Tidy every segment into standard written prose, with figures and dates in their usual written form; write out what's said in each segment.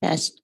Test.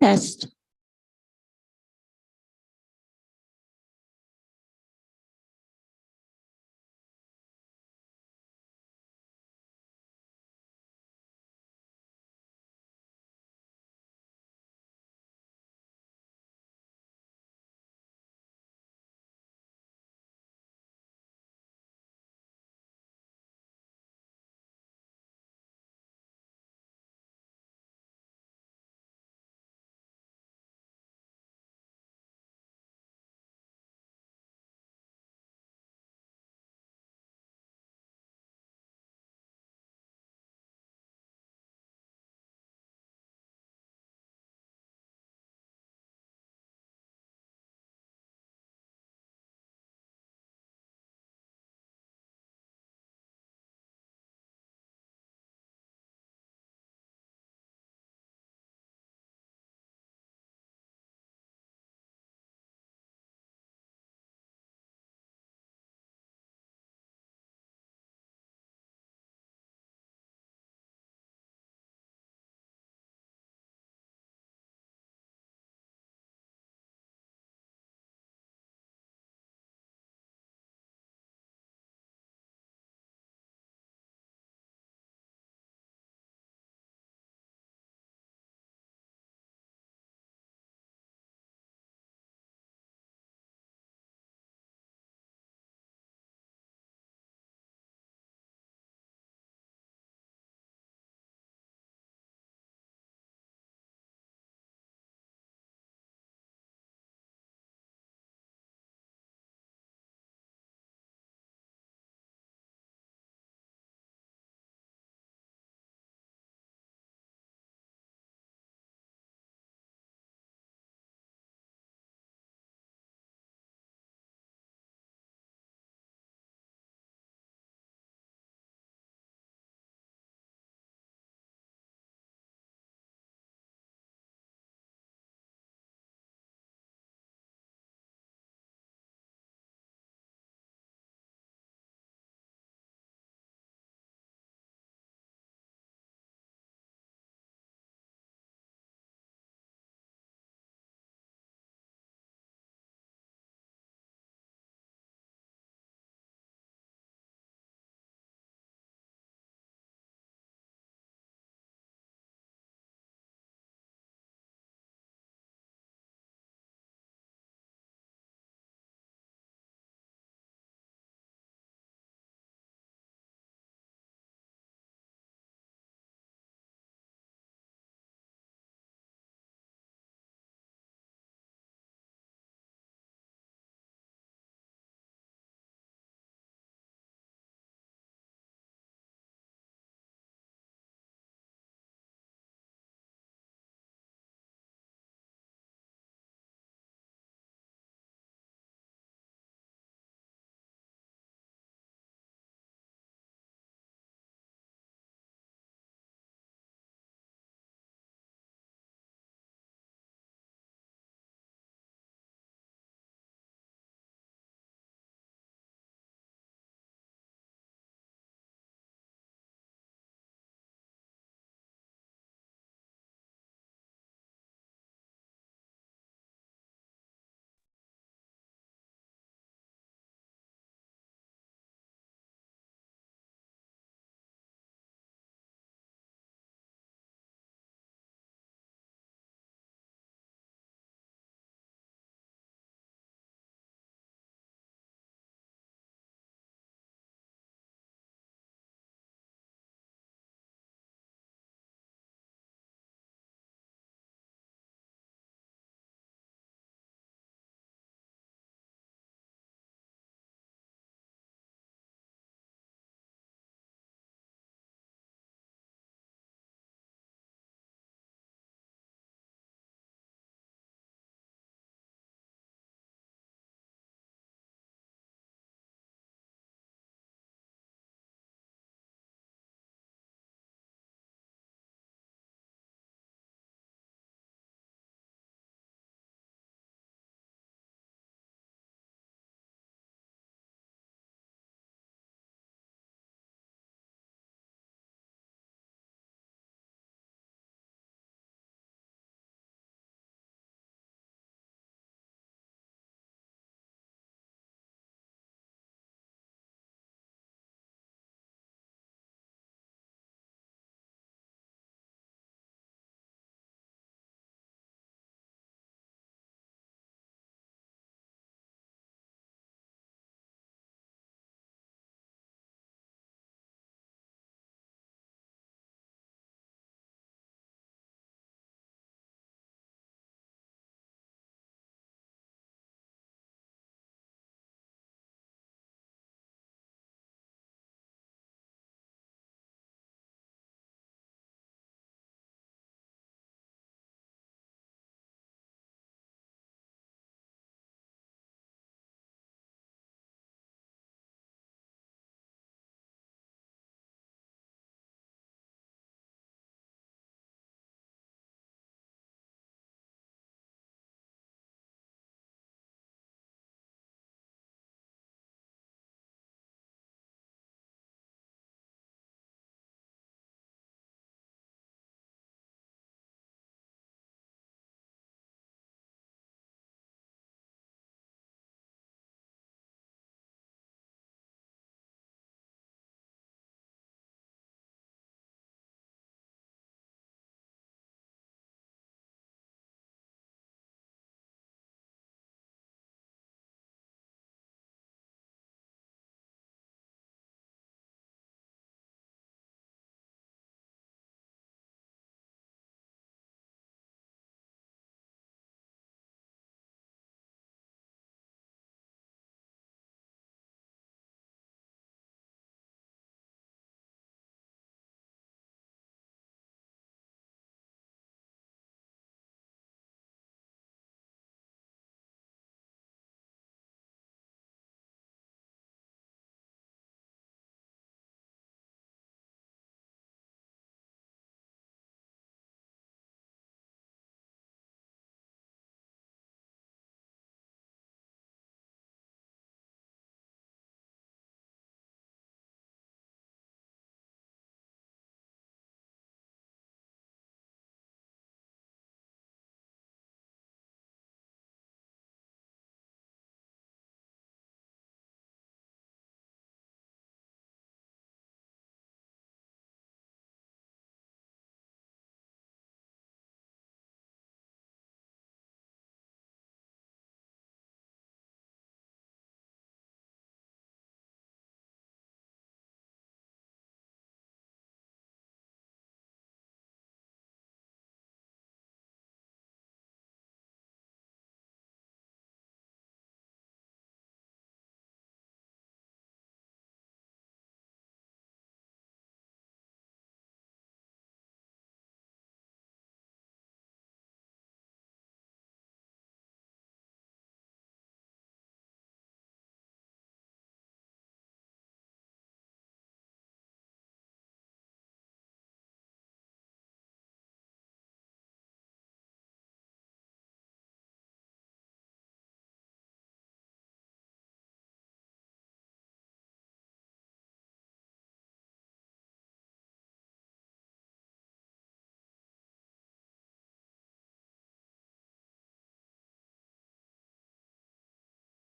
Test.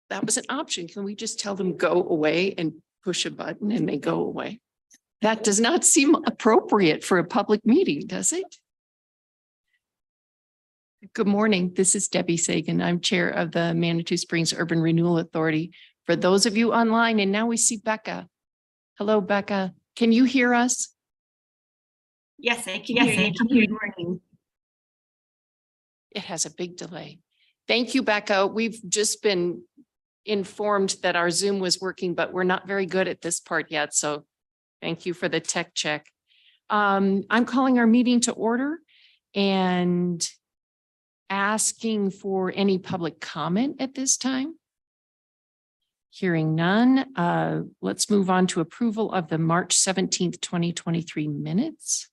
that was an option. Can we just tell them go away and push a button and they go away? That does not seem appropriate for a public meeting, does it? Good morning. This is Debbie Sagan. I'm chair of the Manitou Springs Urban Renewal Authority. For those of you online, and now we see Becca. Hello, Becca. Can you hear us? Yes, I can hear you. Good morning. It has a big delay. Thank you, Becca. We've just been informed that our Zoom was working, but we're not very good at this part yet. So thank you for the tech check. I'm calling our meeting to order and asking for any public comment at this time. Hearing none, let's move on to approval of the March 17th, 2023 minutes.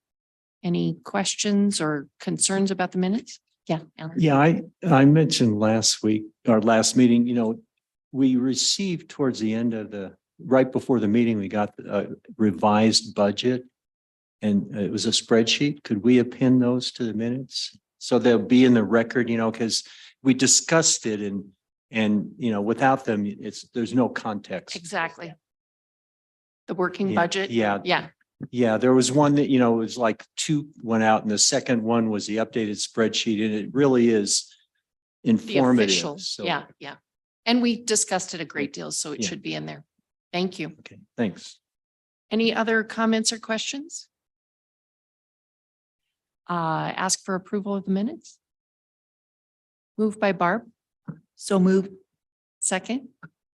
Any questions or concerns about the minutes? Yeah. Alan. Yeah, I mentioned last week, our last meeting, we received towards the end of right before the meeting, we got a revised budget and it was a spreadsheet. Could we append those to the minutes? So they'll be in the record, because we discussed it and without them, there's no context. Exactly. The working budget. Yeah. Yeah. Yeah, there was one that, it was like two went out and the second one was the updated spreadsheet and it really is The informative. official. So, Yeah. Yeah. And we discussed it a great deal, so it Yeah. should be in there. Thank you. Okay, thanks. Any other comments or questions? Ask for approval of the minutes. Moved by Barb. So moved. Second.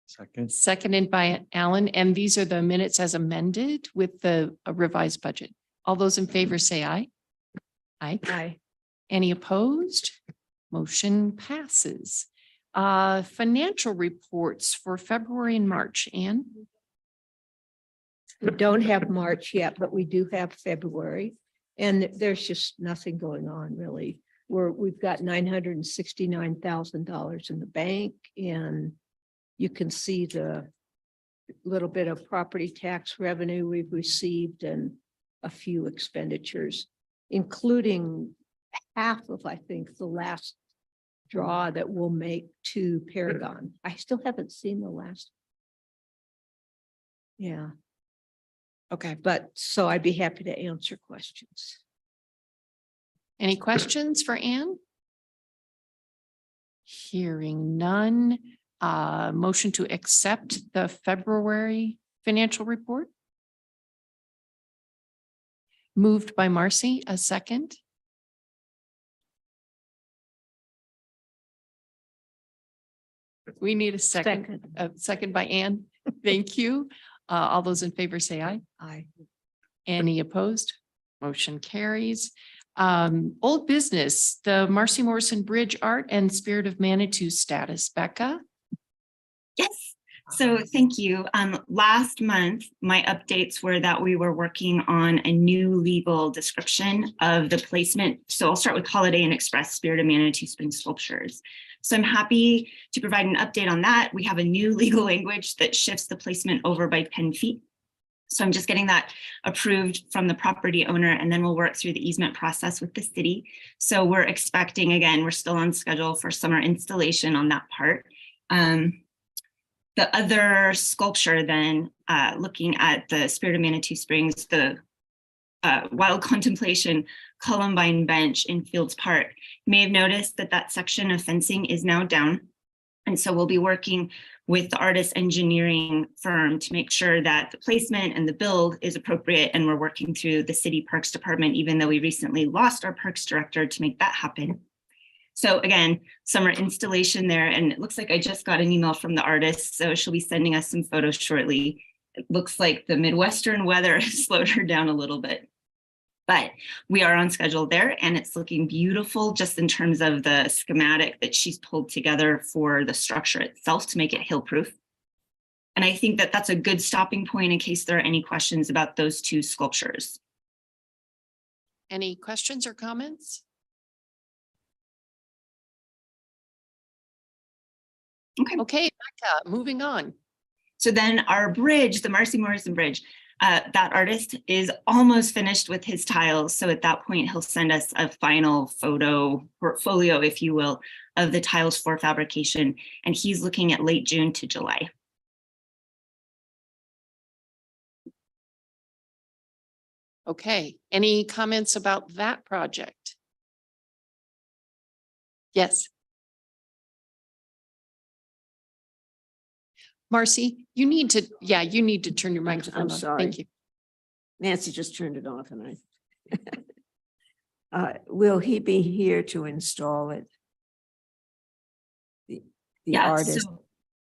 Second. Seconded by Alan. And these are the minutes as amended with the revised budget. All those in favor say aye. Aye. Aye. Any opposed? Motion passes. Financial reports for February and March. Ann? We don't have March yet, but we do have February. And there's just nothing going on really. We've got $969,000 in the bank and you can see the little bit of property tax revenue we've received and a few expenditures, including half of, I think, the last draw that we'll make to Paragon. I still haven't seen the last. Yeah. Okay. But so I'd be happy to answer questions. Any questions for Ann? Hearing none. Motion to accept the February financial report. Moved by Marcy, a second. We need a second. A second by Ann. Thank you. All those in favor say aye. Aye. Any opposed? Motion carries. Old business, the Marcy Morrison Bridge Art and Spirit of Manitou status. Becca? Yes. So thank you. Last month, my updates were that we were working on a new legal description of the placement. So I'll start with Holiday Inn Express Spirit of Manitou Spring sculptures. So I'm happy to provide an update on that. We have a new legal language that shifts the placement over by 10 feet. So I'm just getting that approved from the property owner, and then we'll work through the easement process with the city. So we're expecting, again, we're still on schedule for summer installation on that part. The other sculpture then, looking at the Spirit of Manitou Springs, the Wild Contemplation Columbine bench in Fields Park, you may have noticed that that section of fencing is now down. And so we'll be working with the artist engineering firm to make sure that the placement and the build is appropriate. And we're working through the city parks department, even though we recently lost our parks director, to make that happen. So again, summer installation there, and it looks like I just got an email from the artist, so she'll be sending us some photos shortly. It looks like the Midwestern weather has slowed her down a little bit, but we are on schedule there, and it's looking beautiful just in terms of the schematic that she's pulled together for the structure itself to make it hill-proof. And I think that that's a good stopping point in case there are any questions about those two sculptures. Any questions or comments? Okay, Becca, moving on. So then our bridge, the Marcy Morrison Bridge, That artist is almost finished with his tiles. So at that point, he'll send us a final photo portfolio, if you will, of the tiles for fabrication. And he's looking at late June to July. Okay, any comments about that project? Yes. Marcy, you need to, you need to turn your microphone on. sorry. Thank you. Nancy just turned it off and will he be here to install it? The artist. So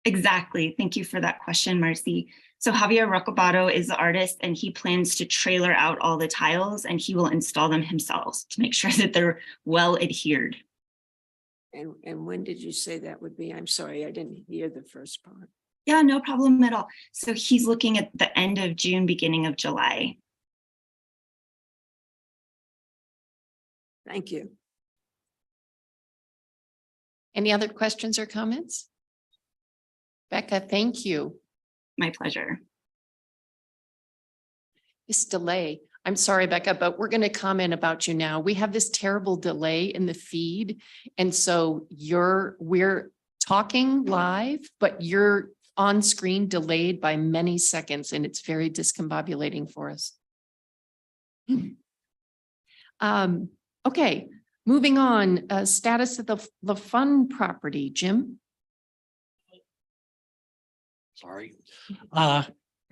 exactly. Thank you for that question, Marcy. So Javier Rocobato is the artist and he plans to trailer out all the tiles and he will install them himself to make sure that they're well adhered. And when did you say that would be? I'm sorry, I didn't hear the first part. Yeah, no problem at all. So he's looking at the end of June, beginning of July. Thank you. Any other questions or comments? Becca, thank you. My pleasure. This delay. I'm sorry, Becca, but we're going to comment about you now. We have this terrible delay in the feed. And so we're talking live, but you're on screen delayed by many seconds and it's very discombobulating for us. Okay, moving on, status of the fund property, Jim. Sorry.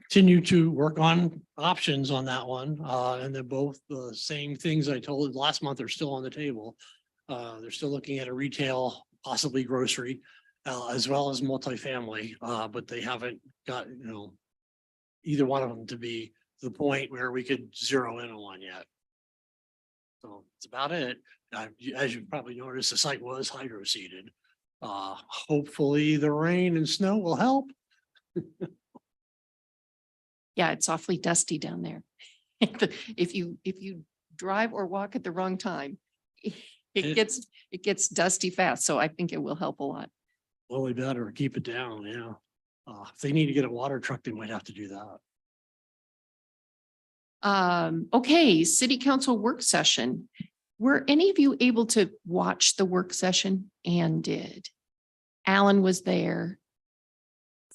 Continue to work on options on that one. And they're both the same things I told last month are still on the table. They're still looking at a retail, possibly grocery, as well as multifamily, but they haven't got, either one of them to be to the point where we could zero in on one yet. So that's about it. As you probably noticed, the site was hydro seeded. Hopefully the rain and snow will help. Yeah, it's awfully dusty down there. If you drive or walk at the wrong time, it gets dusty fast. So I think it will help a lot. Well, we better keep it down, yeah. If they need to get a water truck, they might have to do that. Okay, city council work session. Were any of you able to watch the work session? Ann did. Alan was there.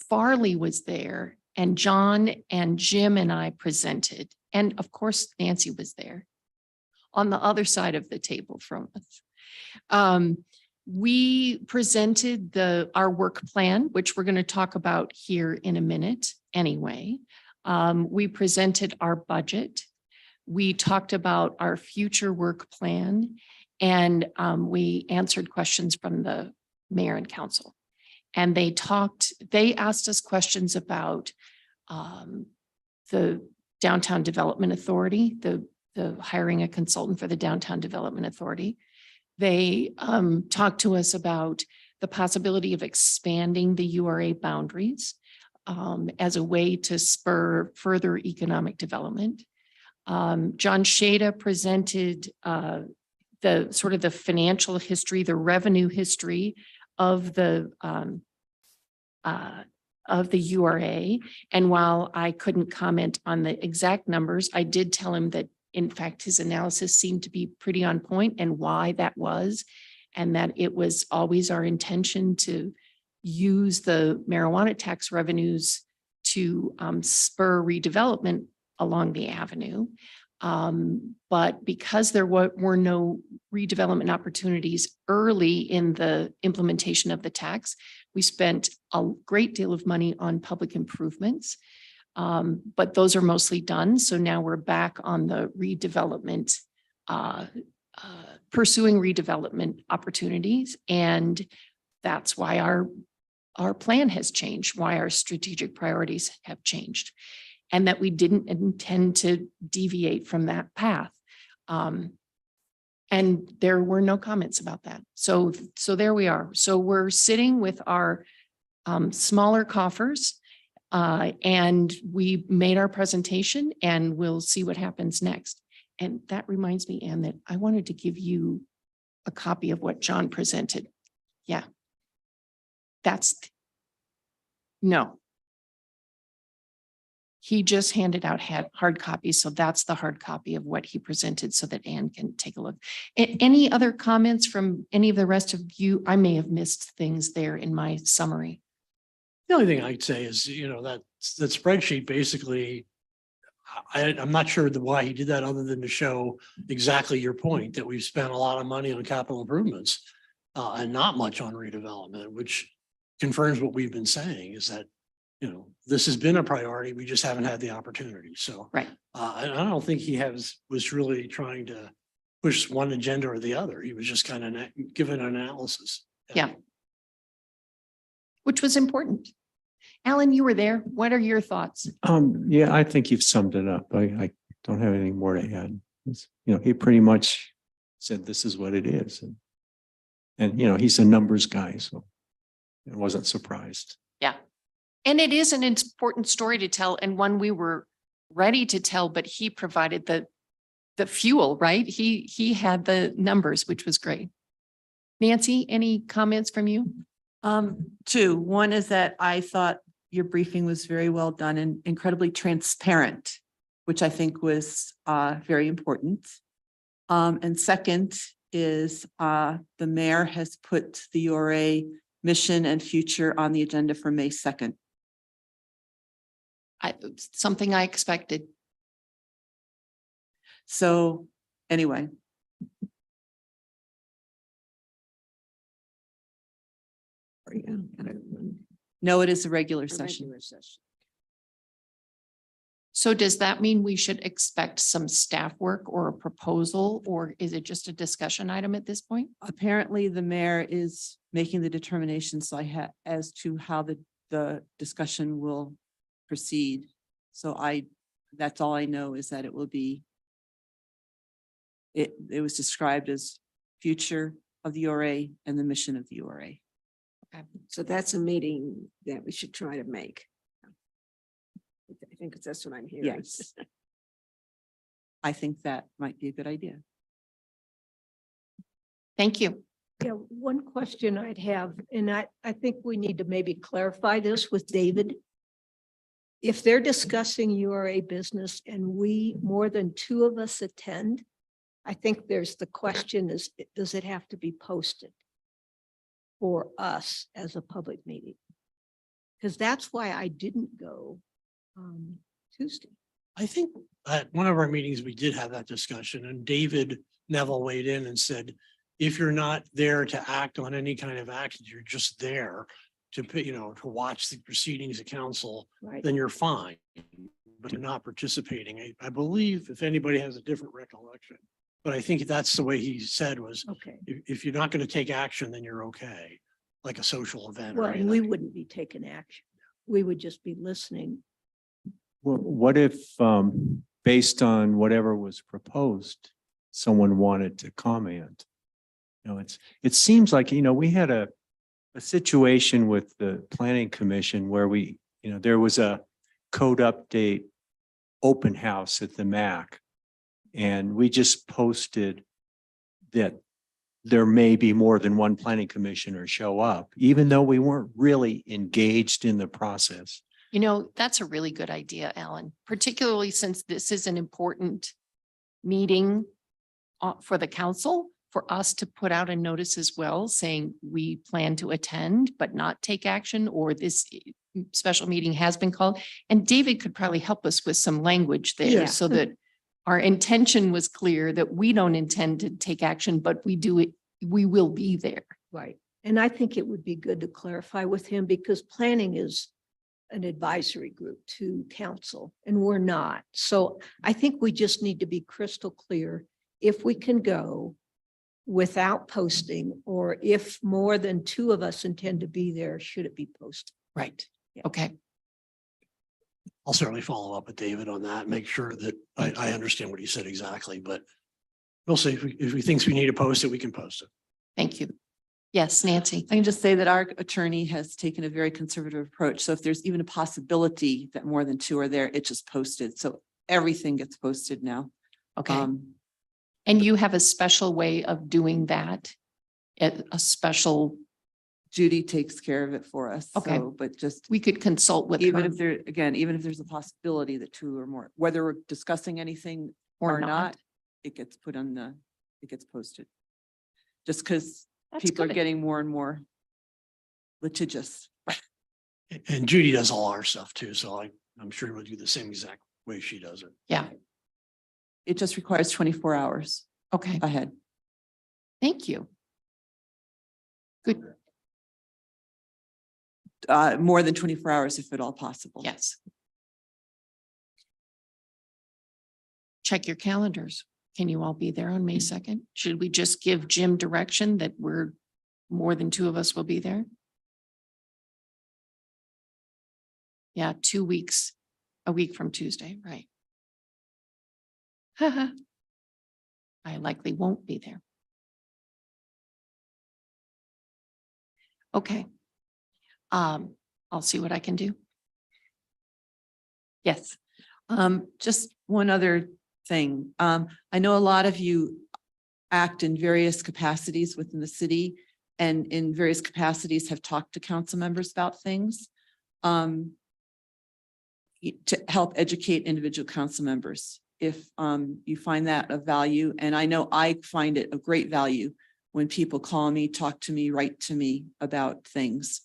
Farley was there and John and Jim and I presented. And of course, Nancy was there on the other side of the table from us. We presented our work plan, which we're going to talk about here in a minute anyway. We presented our budget. We talked about our future work plan and we answered questions from the mayor and council. And they asked us questions about the Downtown Development Authority, the hiring a consultant for the Downtown Development Authority. They talked to us about the possibility of expanding the URA boundaries as a way to spur further economic development. John Shada presented the sort of the financial history, the revenue history of the URA. And while I couldn't comment on the exact numbers, I did tell him that in fact, his analysis seemed to be pretty on point and why that was, and that it was always our intention to use the marijuana tax revenues to spur redevelopment along the avenue. But because there were no redevelopment opportunities early in the implementation of the tax, we spent a great deal of money on public improvements. But those are mostly done. So now we're back on the redevelopment, pursuing redevelopment opportunities. And that's why our plan has changed, why our strategic priorities have changed, and that we didn't intend to deviate from that path. And there were no comments about that. So there we are. So we're sitting with our smaller coffers. And we made our presentation and we'll see what happens next. And that reminds me, Anne, that I wanted to give you a copy of what John presented. Yeah. No. He just handed out hard copies, so that's the hard copy of what he presented so that Ann can take a look. Any other comments from any of the rest of you? I may have missed things there in my summary. The only thing I'd say is, that spreadsheet basically, I'm not sure why he did that other than to show exactly your point that we've spent a lot of money on capital improvements and not much on redevelopment, which confirms what we've been saying is that, this has been a priority. We just haven't had the opportunity. So Right. and I don't think he was really trying to push one agenda or the other. He was just kind of giving an analysis. Yeah. Which was important. Alan, you were there. What are your thoughts? Yeah, I think you've summed it up. I don't have anything more to add. He pretty much said this is what it is. And he's a numbers guy, so I wasn't surprised. Yeah. And it is an important story to tell and one we were ready to tell, but he provided the fuel, right? He had the numbers, which was great. Nancy, any comments from you? Two. One is that I thought your briefing was very well done and incredibly transparent, which I think was very important. And second is the mayor has put the URA mission and future on the agenda for May 2nd. Something I expected. So anyway. No, it is a regular session. So does that mean we should expect some staff work or a proposal, or is it just a discussion item at this point? Apparently, the mayor is making the determination, so as to how the discussion will proceed. So that's all I know is that it will be. It was described as future of the URA and the mission of the URA. Okay, so that's a meeting that we should try to make. I think that's what I'm hearing. Yes. I think that might be a good idea. Thank you. Yeah, one question I'd have, and I think we need to maybe clarify this with David. If they're discussing URA business and more than two of us attend, I think there's the question is, does it have to be posted for us as a public meeting? Because that's why I didn't go Tuesday. I think at one of our meetings, we did have that discussion and David Neville weighed in and said, if you're not there to act on any kind of action, you're just there to, to watch the proceedings of council, Right. then you're fine. But you're not participating. I believe if anybody has a different recollection, but I think that's the way he said was, Okay. if you're not going to take action, then you're okay. Like a social event. or Well, and we anything. wouldn't be taking action. We would just be listening. Well, what if, based on whatever was proposed, someone wanted to comment? It seems like, we had a situation with the planning commission where there was a code update open house at the MAC. And we just posted that there may be more than one planning commissioner show up, even though we weren't really engaged in the process. That's a really good idea, Alan, particularly since this is an important meeting for the council, for us to put out a notice as well, saying we plan to attend but not take action, or this special meeting has been called. And David could probably help us with some language there Yeah. so that our intention was clear that we don't intend to take action, but we will be there. Right. And I think it would be good to clarify with him because planning is an advisory group to council and we're not. So I think we just need to be crystal clear if we can go without posting, or if more than two of us intend to be there, should it be posted? Right. Yeah. Okay. I'll certainly follow up with David on that, make sure that I understand what he said exactly, but we'll see if he thinks we need to post it, we can post it. Thank you. Yes, Nancy. I can just say that our attorney has taken a very conservative approach. So if there's even a possibility that more than two are there, it's just posted. So everything gets posted now. Okay. And you have a special way of doing that? A special Judy takes care of it for us. Okay. So, but just We could consult with even her if there, again, even if there's a possibility that two or more, whether we're discussing anything or or not. not, it gets put on it gets posted. Just because That's people are good. getting more and more litigious. And Judy does all our stuff too, so I'm sure we'll do the same exact way she does it. Yeah, It just requires 24 hours okay, ahead. thank you. Good, More than 24 hours if at all possible. yes. Check your calendars. Can you all be there on May 2nd? Should we just give Jim direction that more than two of us will be there? Yeah, 2 weeks, a week from Tuesday, right? I likely won't be there. Okay. I'll see what I can do. Yes. Just one other thing. I know a lot of you act in various capacities within the city and in various capacities have talked to council members about things. To help educate individual council members. If you find that of value, and I know I find it of great value when people call me, talk to me, write to me about things.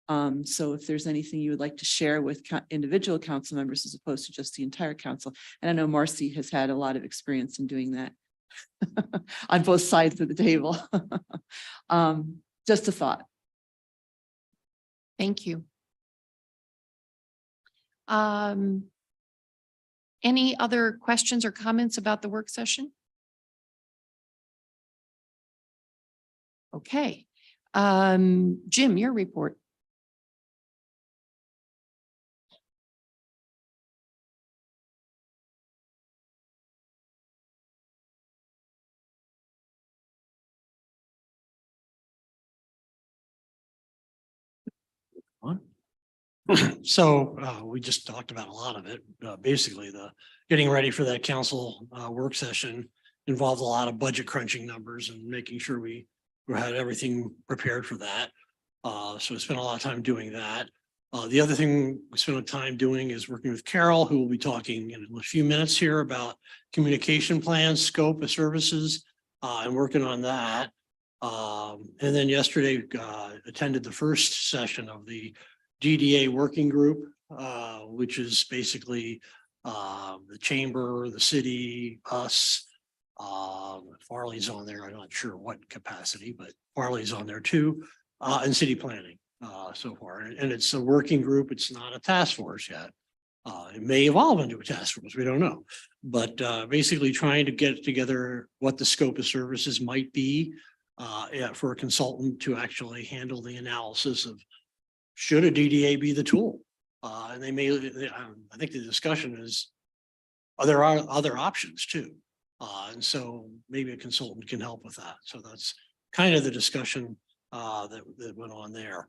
So if there's anything you would like to share with individual council members as opposed to just the entire council, and I know Marcy has had a lot of experience in doing that on both sides of the table. Just a thought. Thank you. Any other questions or comments about the work session? Okay. Jim, your report. So we just talked about a lot of it. Basically, the getting ready for that council work session involved a lot of budget crunching numbers and making sure we had everything prepared for that. So we spent a lot of time doing that. The other thing we spent time doing is working with Carol, who will be talking in a few minutes here about communication plans, scope of services, and working on that. And then yesterday attended the first session of the DDA working group, which is basically the chamber, the city, us. Farley's on there. I'm not sure what capacity, but Farley's on there too, and city planning so far. And it's a working group. It's not a task force yet. It may evolve into a task force. We don't know. But basically trying to get together what the scope of services might be for a consultant to actually handle the analysis of should a DDA be the tool? And they may, I think the discussion is, there are other options too. And so maybe a consultant can help with that. So that's kind of the discussion that went on there.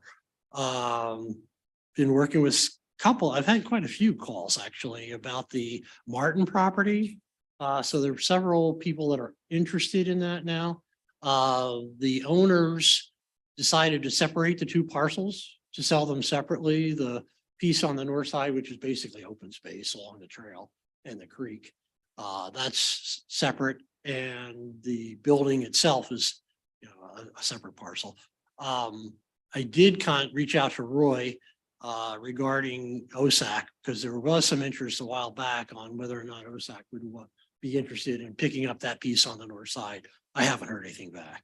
Been working with I've had quite a few calls actually about the Martin property. So there are several people that are interested in that now. The owners decided to separate the two parcels to sell them separately. The piece on the north side, which is basically open space along the trail and the creek, that's separate, and the building itself is, a separate parcel. I did reach out to Roy regarding OSAC, because there was some interest a while back on whether or not OSAC would be interested in picking up that piece on the north side. I haven't heard anything back.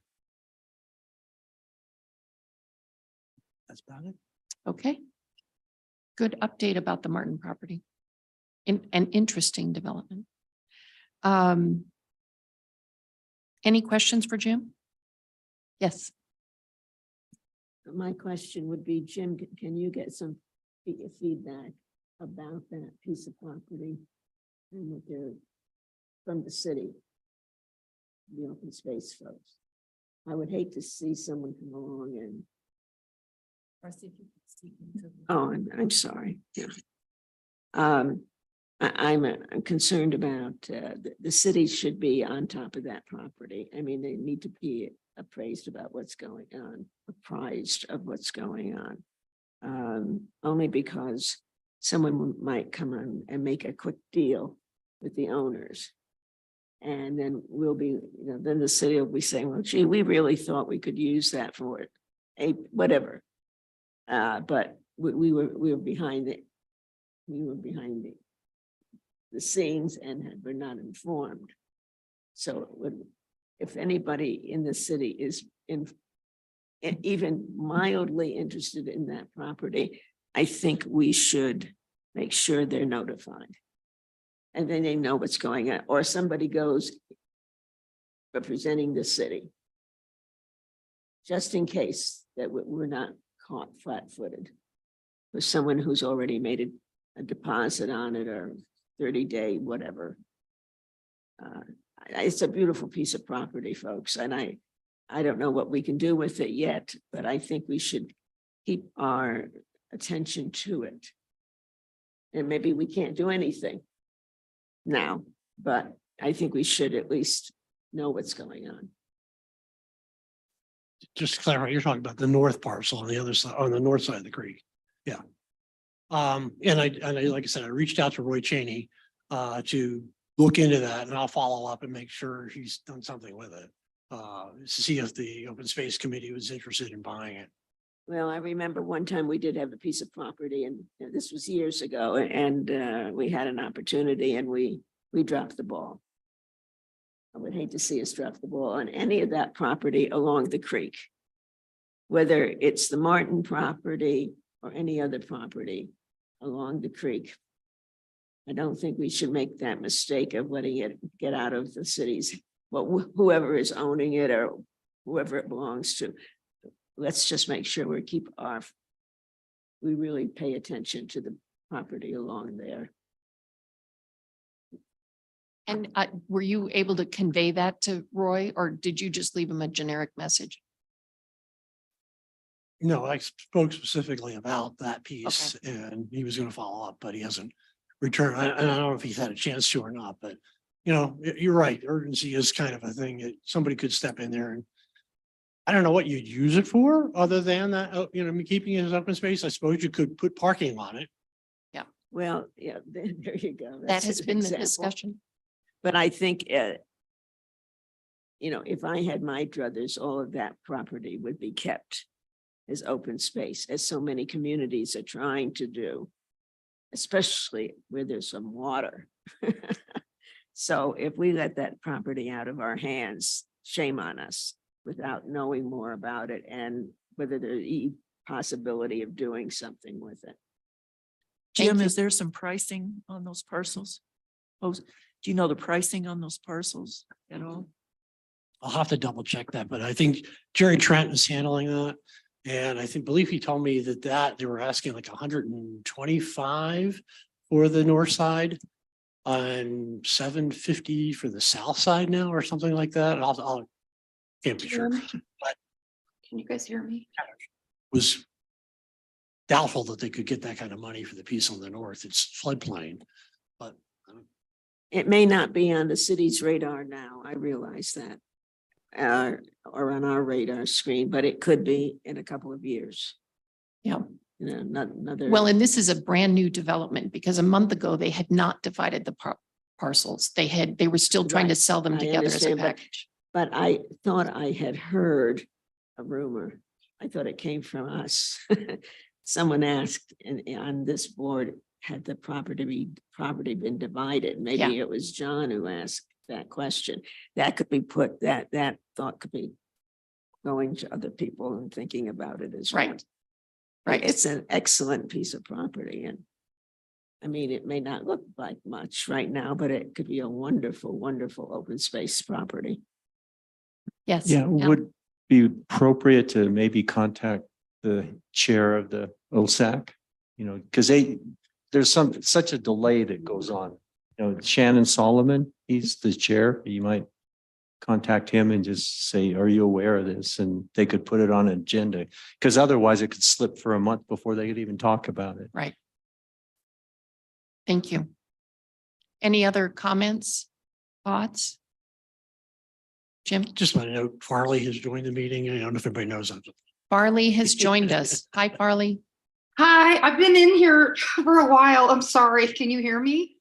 That's about it. Okay. Good update about the Martin property. An interesting development. Any questions for Jim? Yes. My question would be, Jim, can you get some feedback about that piece of property and what they're from the city, the open space folks? I would hate to see someone come along and. Oh, I'm sorry. Yeah. I'm concerned about the city should be on top of that property. I mean, they need to be apprised about what's going on, apprised of what's going on. Only because someone might come on and make a quick deal with the owners. And then we'll be, then the city will be saying, well, gee, we really thought we could use that for whatever. But we were behind it. We were behind the scenes and were not informed. So if anybody in the city is even mildly interested in that property, I think we should make sure they're notified. And then they know what's going on, or somebody goes representing the city. Just in case that we're not caught flat-footed with someone who's already made a deposit on it or 30-day, whatever. It's a beautiful piece of property, folks, and I don't know what we can do with it yet, but I think we should keep our attention to it. And maybe we can't do anything now, but I think we should at least know what's going on. Just to clarify, you're talking about the north parcel on the other side, on the north side of the creek. Yeah. And I, like I said, I reached out to Roy Cheney to look into that, and I'll follow up and make sure he's done something with it. To see if the open space committee was interested in buying it. Well, I remember one time we did have a piece of property, and this was years ago, and we had an opportunity and we dropped the ball. I would hate to see us drop the ball on any of that property along the creek. Whether it's the Martin property or any other property along the creek. I don't think we should make that mistake of letting it get out of the cities, well, whoever is owning it or whoever it belongs to. Let's just make sure we really pay attention to the property along there. And were you able to convey that to Roy, or did you just leave him a generic message? No, I spoke specifically about that piece and he was going to follow up, but he hasn't returned. I don't know if he's had a chance to or not, but you're right. Urgency is kind of a thing that somebody could step in there, and I don't know what you'd use it for other than that, keeping it as open space. I suppose you could put parking on it. Well, yeah, there you go. That That's has an been the example. discussion. But I think, if I had my druthers, all of that property would be kept as open space, as so many communities are trying to do, especially where there's some water. So if we let that property out of our hands, shame on us without knowing more about it and whether there's a possibility of doing something with it. Jim, you. is there some pricing on those parcels? Oh, do you know the pricing on those parcels at all? I'll have to double check that, but I think Jerry Trent is handling that. And I believe he told me that they were asking like 125 for the north side and 750 for the south side now or something like that. I'll can't be sure. Can you guys hear me? Was doubtful that they could get that kind of money for the piece on the north. It's floodplain, but It may not be on the city's radar now, I realize that. Or on our radar screen, but it could be in a couple of years. Yeah. Not another. Well, and this is a brand new development because a month ago they had not divided the parcels. They were still trying to Right. sell them I together as a understand, package. But I thought I had heard a rumor. I thought it came from us. Someone asked on this board, had the property been divided? Maybe it was John who asked that question. That could be put, that thought could be going to other people and thinking about it as well. Right. It's an excellent piece of property, and I mean, it may not look like much right now, but it could be a wonderful, wonderful open space property. Yes. Yeah, would be appropriate to maybe contact the chair of the OSAC, because there's such a delay that goes on. Shannon Solomon, he's the chair. You might contact him and just say, are you aware of this? And they could put it on an agenda, because otherwise it could slip for a month before they could even talk about it. Right. Thank you. Any other comments, thoughts? Jim? Just want to note Farley has joined the meeting. I don't know if everybody knows that. Farley has joined us. Hi, Farley. Hi, I've been in here for a while. I'm sorry. Can you hear me?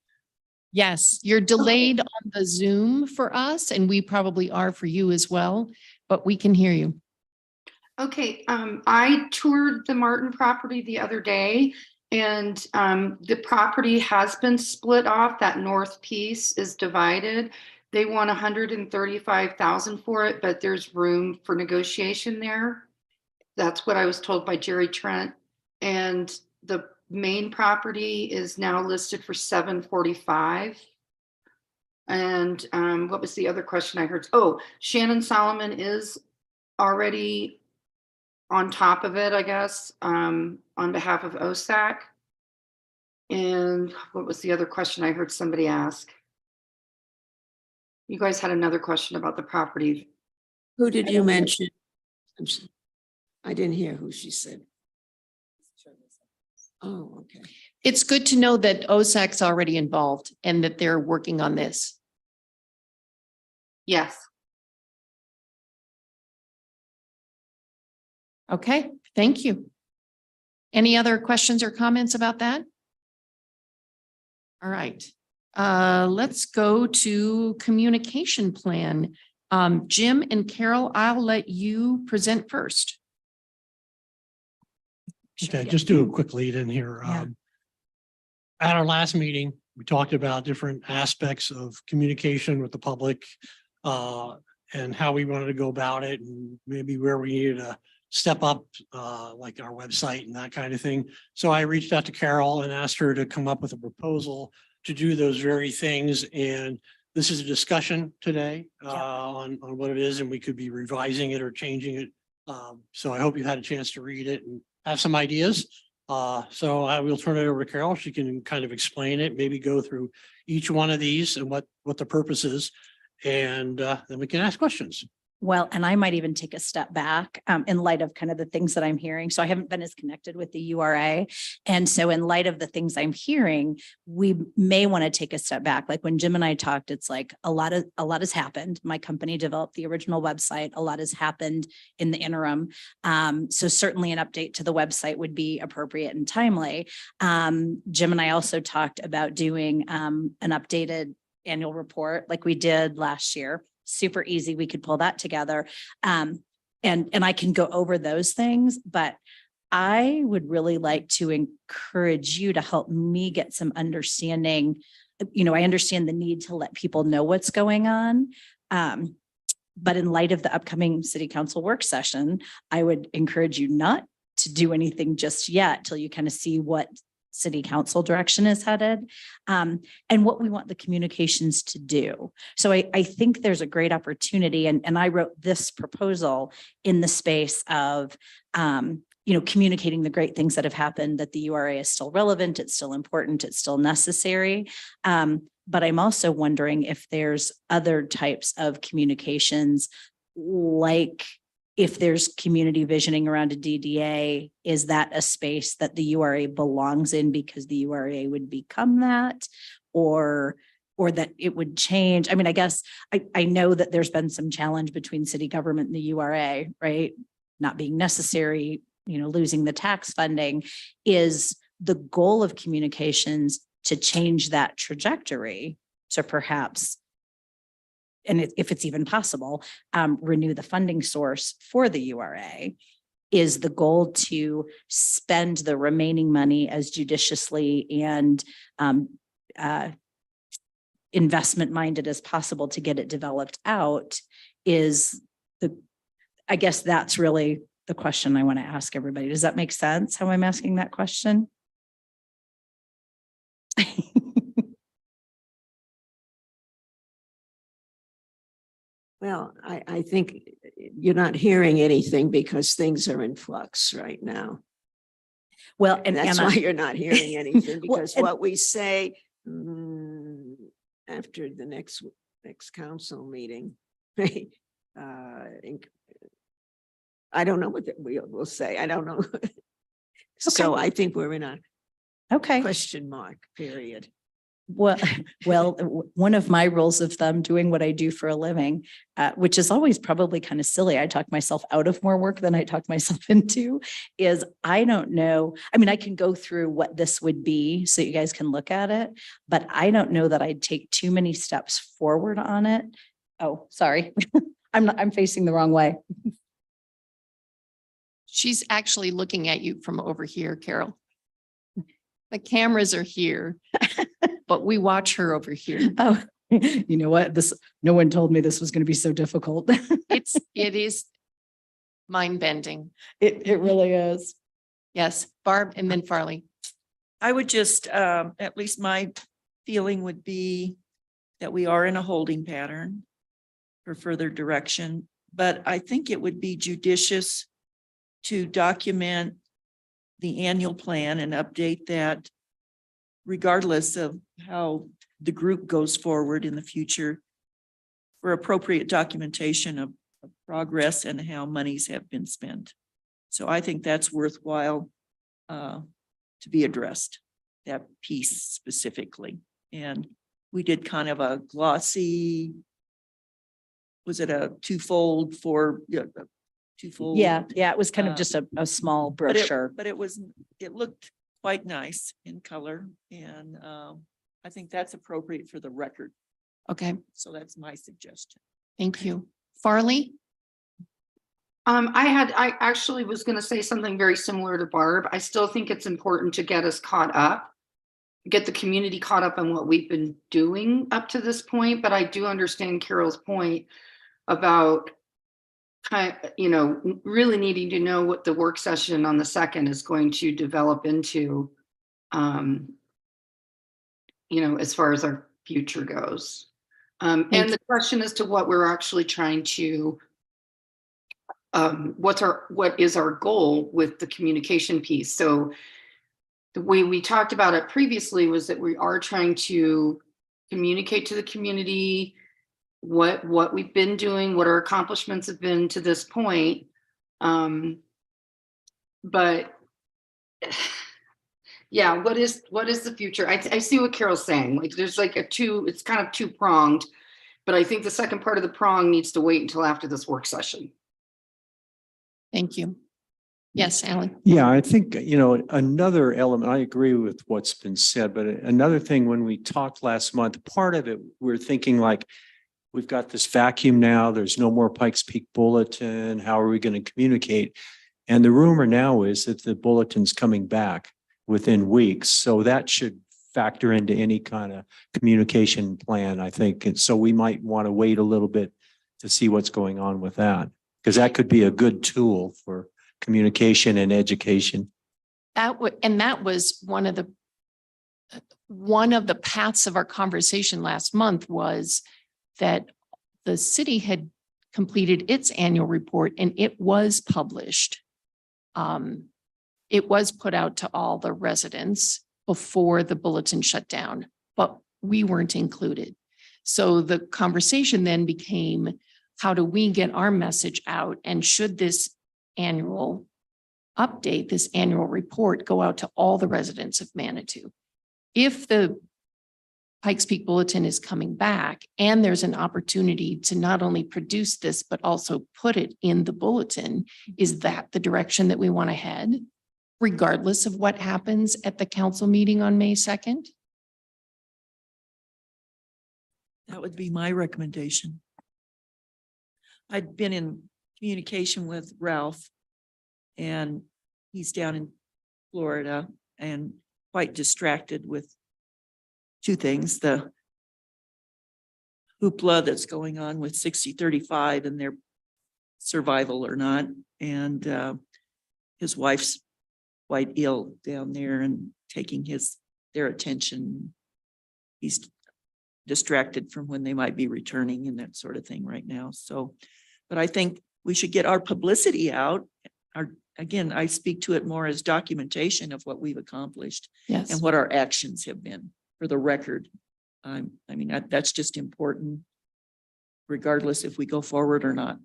Yes, you're delayed on the Zoom for us, and we probably are for you as well, but we can hear you. Okay, I toured the Martin property the other day, and the property has been split off. That north piece is divided. They want 135,000 for it, but there's room for negotiation there. That's what I was told by Jerry Trent. And the main property is now listed for 745. And what was the other question I heard? Oh, Shannon Solomon is already on top of it, I guess, on behalf of OSAC. And what was the other question I heard somebody ask? You guys had another question about the property. Who did you mention? I didn't hear who she said. Oh, okay. It's good to know that OSAC's already involved and that they're working on this. Yes. Okay, thank you. Any other questions or comments about that? All right, let's go to communication plan. Jim and Carol, I'll let you present first. Okay, just do a quick lead in here. Yeah. At our last meeting, we talked about different aspects of communication with the public and how we wanted to go about it and maybe where we needed to step up, like our website and that kind of thing. So I reached out to Carol and asked her to come up with a proposal to do those very things. And this is a discussion today on what it is, and we could be revising it or changing it. So I hope you had a chance to read it and have some ideas. So I will turn it over to Carol. She can kind of explain it, maybe go through each one of these and what the purpose is. And then we can ask questions. Well, and I might even take a step back in light of kind of the things that I'm hearing. So I haven't been as connected with the URA. And so in light of the things I'm hearing, we may want to take a step back. Like when Jim and I talked, it's like a lot has happened. My company developed the original website. A lot has happened in the interim. So certainly an update to the website would be appropriate and timely. Jim and I also talked about doing an updated annual report like we did last year. Super easy. We could pull that together. And I can go over those things, but I would really like to encourage you to help me get some understanding. You know, I understand the need to let people know what's going on. But in light of the upcoming city council work session, I would encourage you not to do anything just yet till you kind of see what city council direction is headed, and what we want the communications to do. So I think there's a great opportunity, and I wrote this proposal in the space of, communicating the great things that have happened, that the URA is still relevant, it's still important, it's still necessary. But I'm also wondering if there's other types of communications, like if there's community visioning around a DDA, is that a space that the URA belongs in because the URA would become that, or that it would change? I mean, I guess I know that there's been some challenge between city government and the URA, right? Not being necessary, losing the tax funding. Is the goal of communications to change that trajectory to perhaps, and if it's even possible, renew the funding source for the URA? Is the goal to spend the remaining money as judiciously and investment minded as possible to get it developed out? I guess that's really the question I want to ask everybody. Does that make sense how I'm asking that question? Well, I think you're not hearing anything because things are in flux right now. Well, And that's why you're not hearing anything, Well, because and- what we say after the next council meeting, right? I don't know what we'll say. I don't know. So I think we're in a Okay. question mark period. Well, one of my rules of thumb doing what I do for a living, which is always probably kind of silly. I talk myself out of more work than I talk myself into, is I don't know. I mean, I can go through what this would be so you guys can look at it, but I don't know that I'd take too many steps forward on it. Oh, sorry. I'm facing the wrong way. She's actually looking at you from over here, Carol. The cameras are here, but we watch her over here. Oh, you know what? No one told me this was going to be so difficult. It is mind bending. It really is. Yes, Barb and then Farley. I would just, at least my feeling would be that we are in a holding pattern for further direction, but I think it would be judicious to document the annual plan and update that regardless of how the group goes forward in the future for appropriate documentation of progress and how monies have been spent. So I think that's worthwhile to be addressed, that piece specifically. And we did kind of a glossy, was it a twofold? Yeah, it was kind of just a small But it- brochure. But it looked quite nice in color, and I think that's appropriate for the record. Okay, So that's my suggestion. thank you. Farley? I actually was going to say something very similar to Barb. I still think it's important to get us caught up, get the community caught up on what we've been doing up to this point. But I do understand Carol's point about really needing to know what the work session on the 2nd is going to develop into, as far as our future goes. And the question as to what we're actually trying to, what is our goal with the communication piece? So the way we talked about it previously was that we are trying to communicate to the community what we've been doing, what our accomplishments have been to this point. But yeah, what is the future? I see what Carol's saying. Like there's like it's kind of two-pronged, but I think the second part of the prong needs to wait until after this work session. Thank you. Yes, Alan. Yeah, I think, another element, I agree with what's been said, but another thing, when we talked last month, part of it, we're thinking like, we've got this vacuum now, there's no more Pikes Peak Bulletin, how are we going to communicate? And the rumor now is that the bulletin's coming back within weeks, so that should factor into any kind of communication plan, I think. And so we might want to wait a little bit to see what's going on with that, because that could be a good tool for communication and education. That was one of the paths of our conversation last month, was that the city had completed its annual report and it was published. It was put out to all the residents before the bulletin shut down, but we weren't included. So the conversation then became, how do we get our message out? And should this annual update, this annual report, go out to all the residents of Manitou? If the Pikes Peak Bulletin is coming back and there's an opportunity to not only produce this, but also put it in the bulletin, is that the direction that we want to head, regardless of what happens at the council meeting on May 2nd? That would be my recommendation. I'd been in communication with Ralph, and he's down in Florida and quite distracted with two things: the hoopla that's going on with 60-35 and their survival or not. And his wife's quite ill down there and taking their attention. He's distracted from when they might be returning and that sort of thing right now. So, but I think we should get our publicity out. Again, I speak to it more as documentation of what we've accomplished Yes. and what our actions have been for the record. That's just important, regardless if we go forward or not.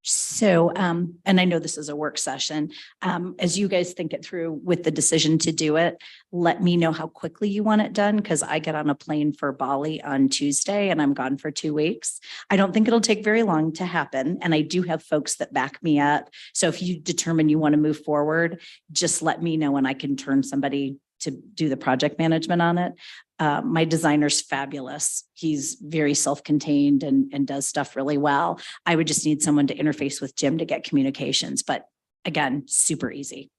So, and I know this is a work session, as you guys think it through with the decision to do it, let me know how quickly you want it done, because I get on a plane for Bali on Tuesday and I'm gone for 2 weeks. I don't think it'll take very long to happen, and I do have folks that back me up. So if you determine you want to move forward, just let me know and I can turn somebody to do the project management on it. My designer's fabulous. He's very self-contained and does stuff really well. I would just need someone to interface with Jim to get communications, but again, super easy.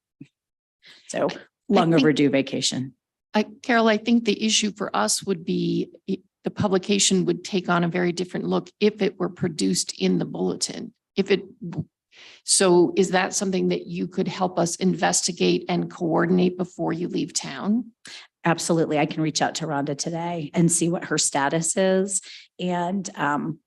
So long think- overdue vacation. Carol, I think the issue for us would be the publication would take on a very different look if it were produced in the bulletin. So is that something that you could help us investigate and coordinate before you leave town? Absolutely. I can reach out to Rhonda today and see what her status is. And,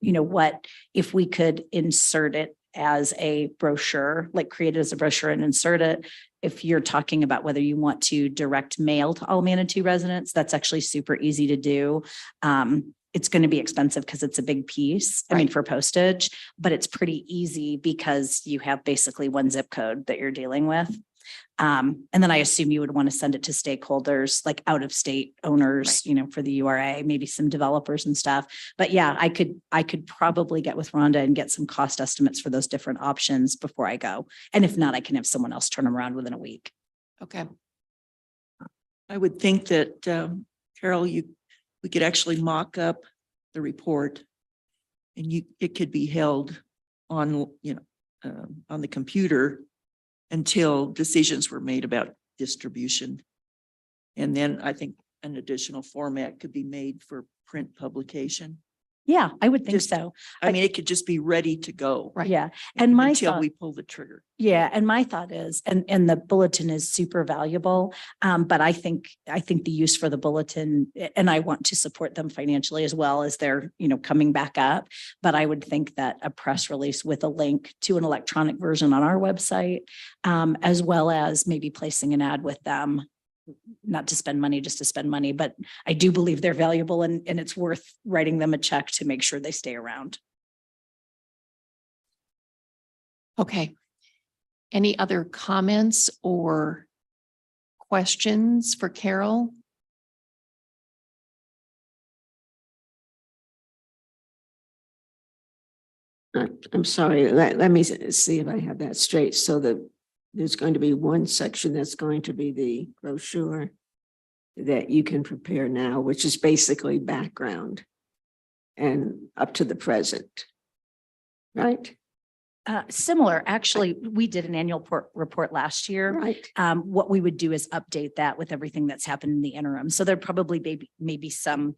what, if we could insert it as a brochure, like create it as a brochure and insert it. If you're talking about whether you want to direct mail to all Manitou residents, that's actually super easy to do. It's going to be expensive because it's a big piece, for postage, but it's pretty easy because you have basically one zip code that you're dealing with. And then I assume you would want to send it to stakeholders like out of state owners, for the URA, maybe some developers and stuff. But yeah, I could probably get with Rhonda and get some cost estimates for those different options before I go. And if not, I can have someone else turn them around within a week. Okay. I would think that, Carol, we could actually mock up the report and it could be held on, on the computer until decisions were made about distribution. And then I think an additional format could be made for print publication. Yeah, I would think Just- so. I mean, it could just be ready to go. Right. Yeah. And my until thought, we pull the trigger. yeah, and my thought is, and the bulletin is super valuable. But I think the use for the bulletin, and I want to support them financially as well as they're, coming back up. But I would think that a press release with a link to an electronic version on our website, as well as maybe placing an ad with them, not to spend money, just to spend money, but I do believe they're valuable and it's worth writing them a check to make sure they stay around. Okay. Any other comments or questions for Carol? I'm sorry, let me see if I have that straight. So there's going to be one section that's going to be the brochure that you can prepare now, which is basically background and up to the present, right? Similar, actually, we did an annual report last year. Right. What we would do is update that with everything that's happened in the interim. So there probably maybe some,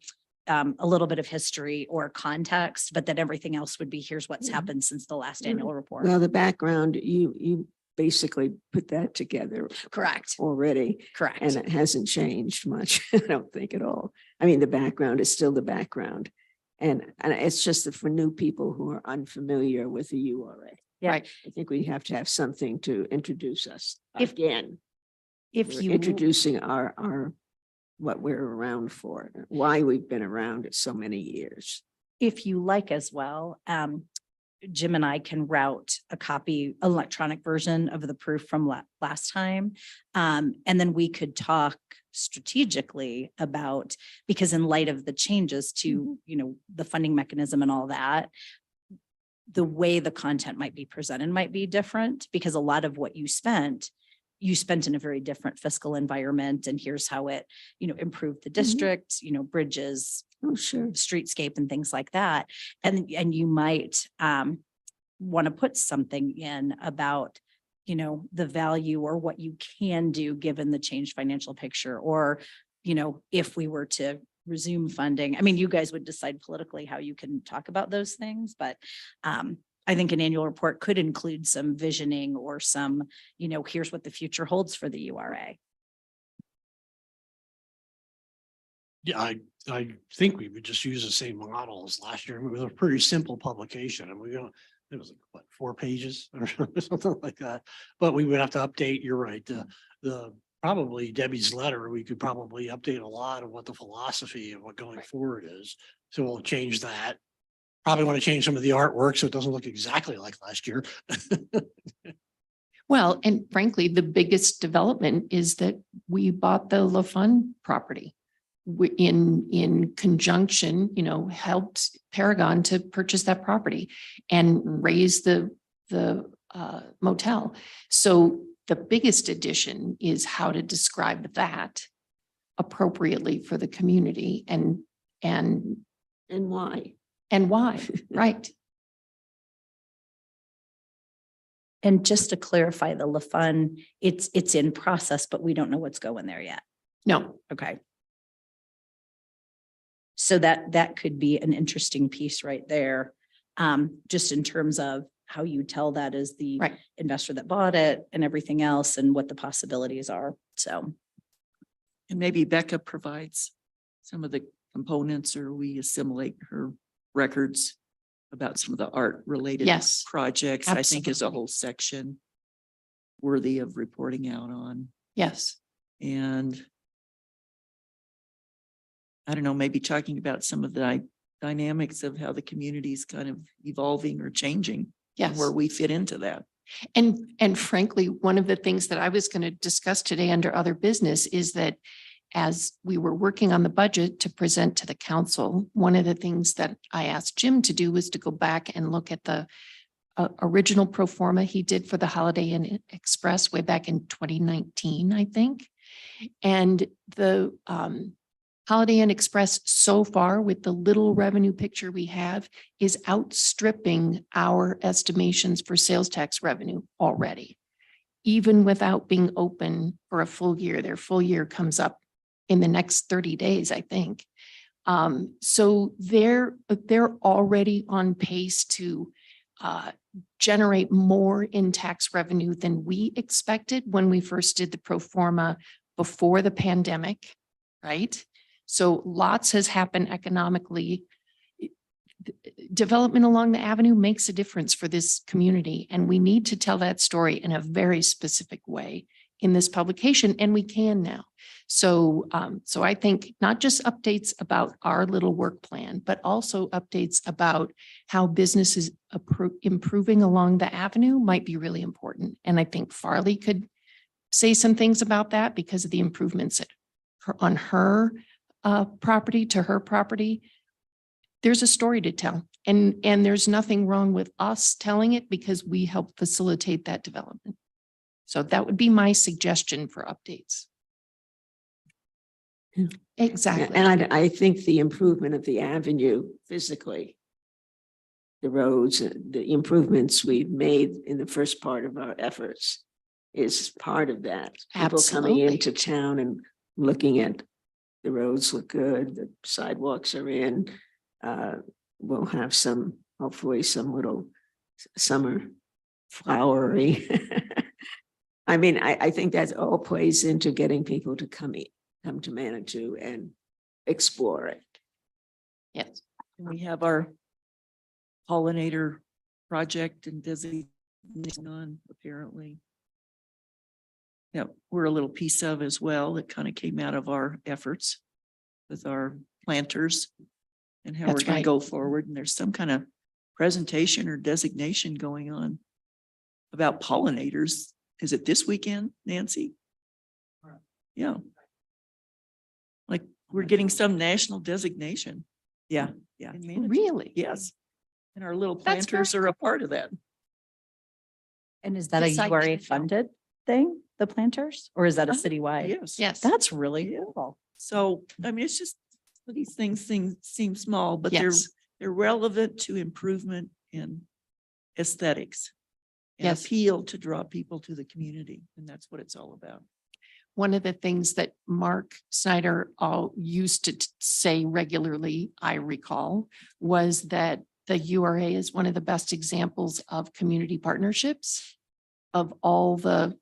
a little bit of history or context, but then everything else would be, here's what's Yeah. happened since the last Yeah. annual report. Well, the background, you basically put that together Correct, already, correct. and it hasn't changed much, I don't think at all. I mean, the background is still the background. And it's just that for new people who are unfamiliar with the URA. Yeah. Right. I think we have to have something to introduce us If- again. If We're you, introducing our, what we're around for, why we've been around it so many years. if you like as well, Jim and I can route a copy, electronic version of the proof from last time. And then we could talk strategically about, because in light of the changes to, the funding mechanism and all that, the way the content might be presented might be different, because a lot of what you spent in a very different fiscal environment. And here's how it, improved the district, bridges, Oh, sure. streetscape and things like that. And you might want to put something in about, the value or what you can do given the changed financial picture, or, if we were to resume funding. I mean, you guys would decide politically how you can talk about those things, but I think an annual report could include some visioning or some, here's what the future holds for the URA. Yeah, I think we would just use the same model as last year. It was a pretty simple publication and it was like, what, 4 pages or something like that. But we would have to update, you're right, the probably Debbie's letter, we could probably update a lot of what the philosophy of what going forward is. So we'll change that Probably want to change some of the artwork so it doesn't look exactly like last year. Well, and frankly, the biggest development is that we bought the LaFun property. We, in conjunction, helped Paragon to purchase that property and raise the motel. So the biggest addition is how to describe that appropriately for the community and why? why, right? And just to clarify, the LaFun, it's in process, but we don't know what's going there yet. No, Okay. So that could be an interesting piece right there. Just in terms of how you tell that as the right. investor that bought it and everything else and what the possibilities are. So. And maybe Becca provides some of the components, or we assimilate her records about some of the art related Yes, projects, I think is a absolutely. whole section worthy of reporting out on. Yes, And I don't know, maybe talking about some of the dynamics of how the community is kind of evolving or changing, and yes. where we fit into that. And frankly, one of the things that I was going to discuss today under other business is that as we were working on the budget to present to the council, one of the things that I asked Jim to do was to go back and look at the original pro forma he did for the Holiday Inn Express way back in 2019, I think. And the Holiday Inn Express so far, with the little revenue picture we have, is outstripping our estimations for sales tax revenue already. Even without being open for a full year, their full year comes up in the next 30 days, I think. So they're already on pace to generate more in tax revenue than we expected when we first did the pro forma before the pandemic, right? So lots has happened economically. Development along the avenue makes a difference for this community, and we need to tell that story in a very specific way in this publication, and we can now. So, so I think not just updates about our little work plan, but also updates about how business is improving along the avenue might be really important. And I think Farley could say some things about that because of the improvements on her property to her property. There's a story to tell, and there's nothing wrong with us telling it because we help facilitate that development. So that would be my suggestion for updates. Yeah. Exactly. And I think the improvement of the avenue physically, the roads, the improvements we've made in the first part of our efforts is part of that. People coming Absolutely. into town and looking at the roads look good, the sidewalks are in. We'll have hopefully some little summer flowery. I mean, I think that all plays into getting people to come to Manitou and explore it. Yes. And we have our pollinator project and designation on, apparently. Yeah, we're a little piece of as well. It kind of came out of our efforts with our planters and how we're That's going right. to go forward. And there's some kind of presentation or designation going on about pollinators. Is it this weekend, Nancy? Yeah. Like we're getting some national designation. Yeah, yeah. in Manitou. Really? Yes. And our little That's planters very are a part of that. And is that a Yes, I URA didn't know. funded thing, the planters, or is that a citywide? Yes. Yes. That's really Yeah. cool. So, I mean, it's just, these things seem small, but Yes. they're relevant to improvement in aesthetics. And Yes. appeal to draw people to the community. And that's what it's all about. One of the things that Mark Snyder all used to say regularly, I recall, was that the URA is one of the best examples of community partnerships of all the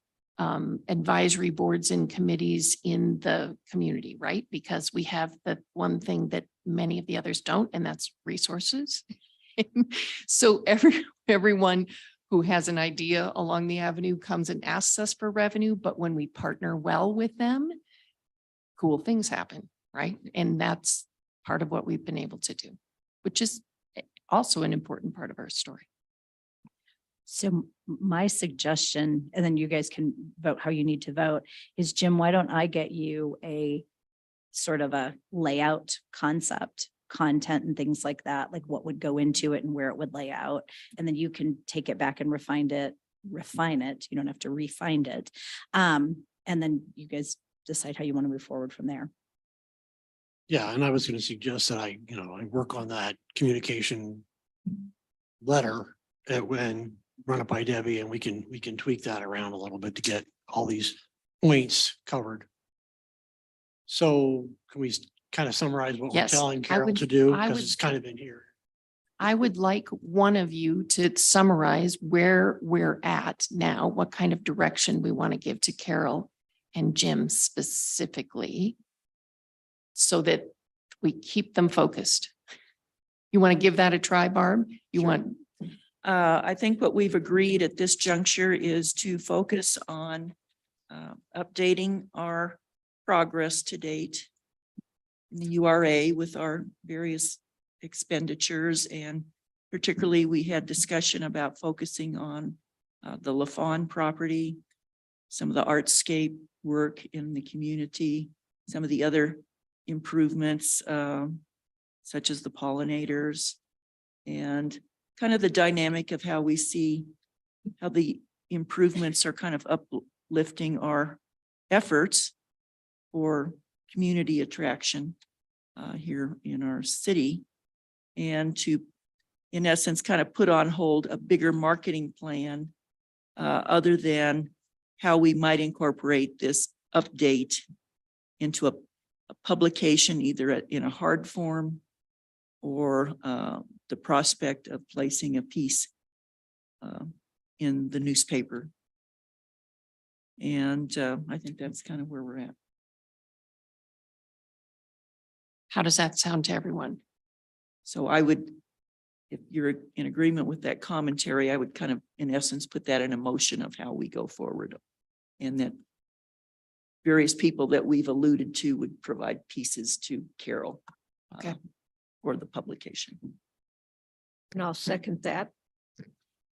advisory boards and committees in the community, right? Because we have the one thing that many of the others don't, and that's resources. So everyone who has an idea along the avenue comes and asks us for revenue, but when we partner well with them, cool things happen, right? And that's part of what we've been able to do, which is also an important part of our story. So my suggestion, and then you guys can vote how you need to vote, is Jim, why don't I get you a sort of a layout concept, content and things like that, like what would go into it and where it would lay out. And then you can take it back and refine it. You don't have to refine it. And then you guys decide how you want to move forward from there. Yeah, and I was going to suggest that I work on that communication letter when run it by Debbie, and we can tweak that around a little bit to get all these points covered. So can we kind of summarize what we're Yes, telling I Carol would- to do? I Because would- it's kind of in here. I would like one of you to summarize where we're at now, what kind of direction we want to give to Carol and Jim specifically, so that we keep them focused. You want to give that a try, Barb? You want, I think what we've agreed at this juncture is to focus on updating our progress to date in the URA with our various expenditures, and particularly we had discussion about focusing on the LaFawn property, some of the artscape work in the community, some of the other improvements such as the pollinators, and kind of the dynamic of how we see how the improvements are kind of uplifting our efforts for community attraction here in our city, and to, in essence, kind of put on hold a bigger marketing plan other than how we might incorporate this update into a publication, either in a hard form or the prospect of placing a piece in the newspaper. And I think that's kind of where we're at. how does that sound to everyone? So I would, if you're in agreement with that commentary, I would kind of, in essence, put that in a motion of how we go forward. And that various people that we've alluded to would provide pieces to Carol. Okay. For the publication. And I'll second that.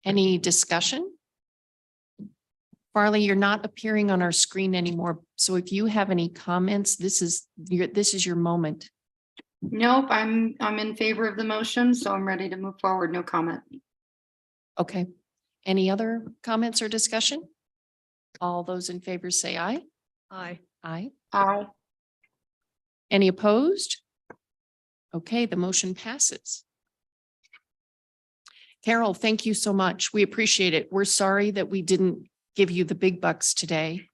Any discussion? Farley, you're not appearing on our screen anymore. So if you have any comments, this is your moment. Nope, I'm in favor of the motion, so I'm ready to move forward. No comment. Okay. Any other comments or discussion? All those in favor say aye. Aye. Aye. Aye. Any opposed? Okay, the motion passes. Carol, thank you so much. We appreciate it. We're sorry that we didn't give you the big bucks today,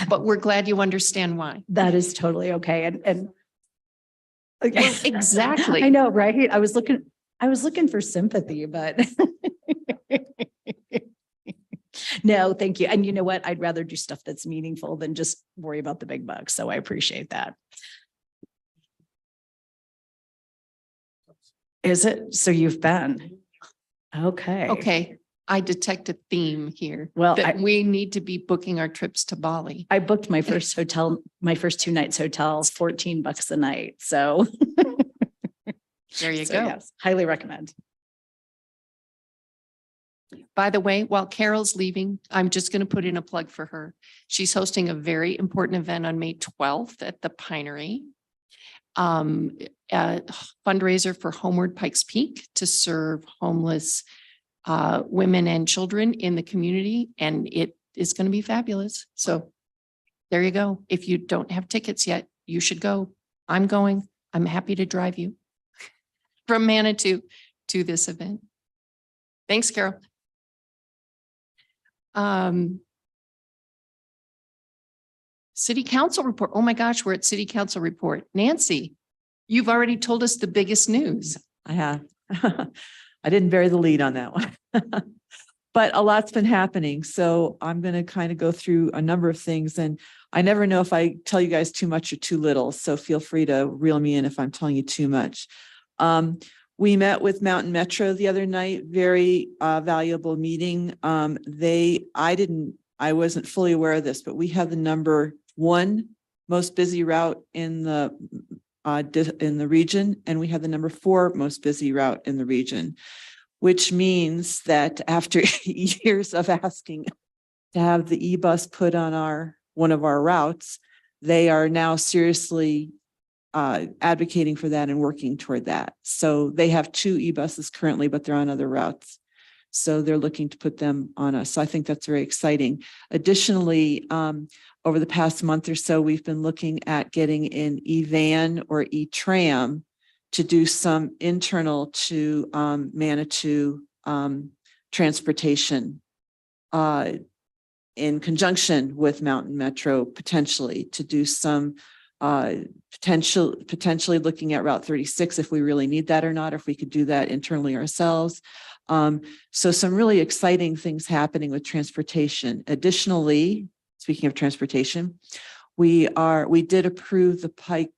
but we're glad you understand why. That is totally okay. And Well, exactly. I know, right? I was looking for sympathy, but no, thank you. And you know what? I'd rather do stuff that's meaningful than just worry about the big bucks. So I appreciate that. Is it? So you've been? Okay. Okay, I detect a theme here. Well, that I- we need to be booking our trips to Bali. I booked my first 2 nights hotels, $14 a night. So There you so go. yes, highly recommend. By the way, while Carol's leaving, I'm just going to put in a plug for her. She's hosting a very important event on May 12th at the Pinery. A fundraiser for Homeward Pikes Peak to serve homeless women and children in the community. And it is going to be fabulous. So there you go. If you don't have tickets yet, you should go. I'm going. I'm happy to drive you from Manitou to this event. Thanks, Carol. City Council report. Oh my gosh, we're at City Council report. Nancy, you've already told us the biggest news. I have. I didn't bury the lead on that one. But a lot's been happening. So I'm going to kind of go through a number of things, and I never know if I tell you guys too much or too little. So feel free to reel me in if I'm telling you too much. We met with Mountain Metro the other night, very valuable meeting. I wasn't fully aware of this, but we have the #1 most busy route in the in the region, and we have the number 4 most busy route in the region, which means that after years of asking to have the e-bus put on one of our routes, they are now seriously advocating for that and working toward that. So they have 2 e-buses currently, but they're on other routes. So they're looking to put them on us. So I think that's very exciting. Additionally, over the past month or so, we've been looking at getting an e-van or e-tram to do some internal to Manitou transportation in conjunction with Mountain Metro, potentially to do some potentially looking at Route 36 if we really need that or not, if we could do that internally ourselves. So some really exciting things happening with transportation. Additionally, speaking of transportation, we did approve the Pike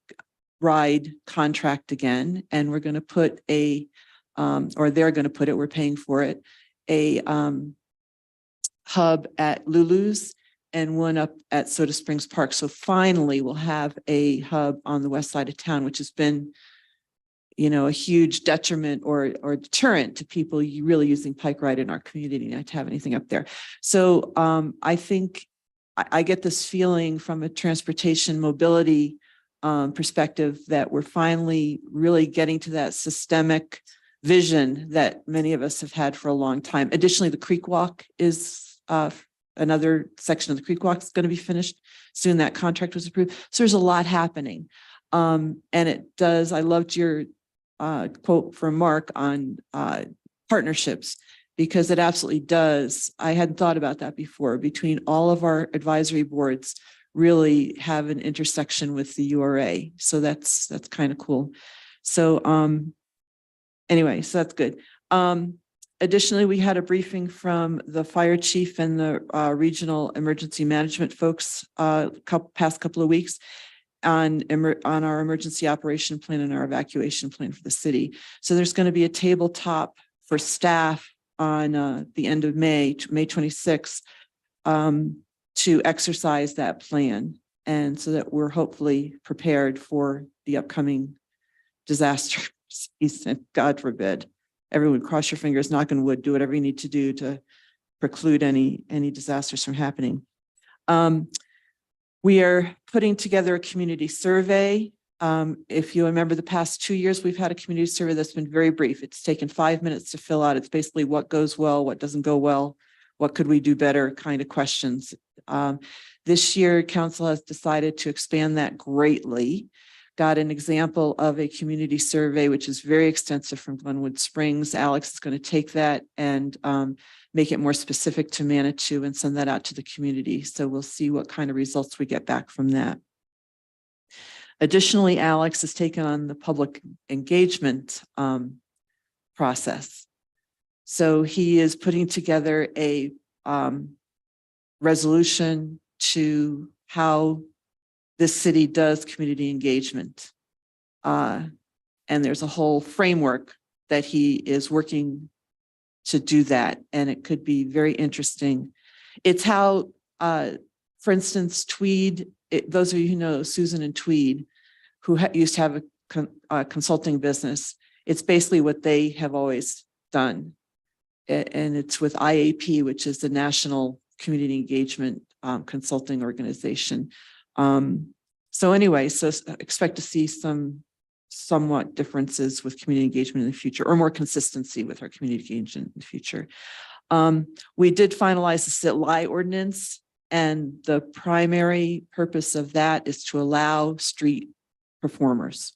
Ride contract again, and we're going to put or they're going to put it, we're paying for it, a hub at Lulu's and one up at Soda Springs Park. So finally we'll have a hub on the west side of town, which has been, a huge detriment or deterrent to people really using Pike Ride in our community, not to have anything up there. So I think I get this feeling from a transportation mobility perspective that we're finally really getting to that systemic vision that many of us have had for a long time. Additionally, the Creek Walk is another section of the Creek Walk is going to be finished soon. That contract was approved. So there's a lot happening. And it does, I loved your quote from Mark on partnerships, because it absolutely does. I hadn't thought about that before. Between all of our advisory boards really have an intersection with the URA. So that's kind of cool. So anyway, so that's good. Additionally, we had a briefing from the fire chief and the regional emergency management folks past couple of weeks on our emergency operation plan and our evacuation plan for the city. So there's going to be a tabletop for staff on the end of May 26th, to exercise that plan. And so that we're hopefully prepared for the upcoming disaster season, God forbid. Everyone cross your fingers, knock on wood, do whatever you need to do to preclude any disasters from happening. We are putting together a community survey. If you remember the past 2 years, we've had a community survey that's been very brief. It's taken 5 minutes to fill out. It's basically what goes well, what doesn't go well, what could we do better kind of questions. This year, council has decided to expand that greatly. Got an example of a community survey, which is very extensive from Glenwood Springs. Alex is going to take that and make it more specific to Manitou and send that out to the community. So we'll see what kind of results we get back from that. Additionally, Alex has taken on the public engagement process. So he is putting together a resolution to how this city does community engagement. And there's a whole framework that he is working to do that. And it could be very interesting. It's how, for instance, Tweed, those of you who know Susan and Tweed, who used to have a consulting business, it's basically what they have always done. And it's with IAP, which is the National Community Engagement Consulting Organization. So anyway, so expect to see some somewhat differences with community engagement in the future, or more consistency with our community engagement in the future. We did finalize the sit-lie ordinance, and the primary purpose of that is to allow street performers.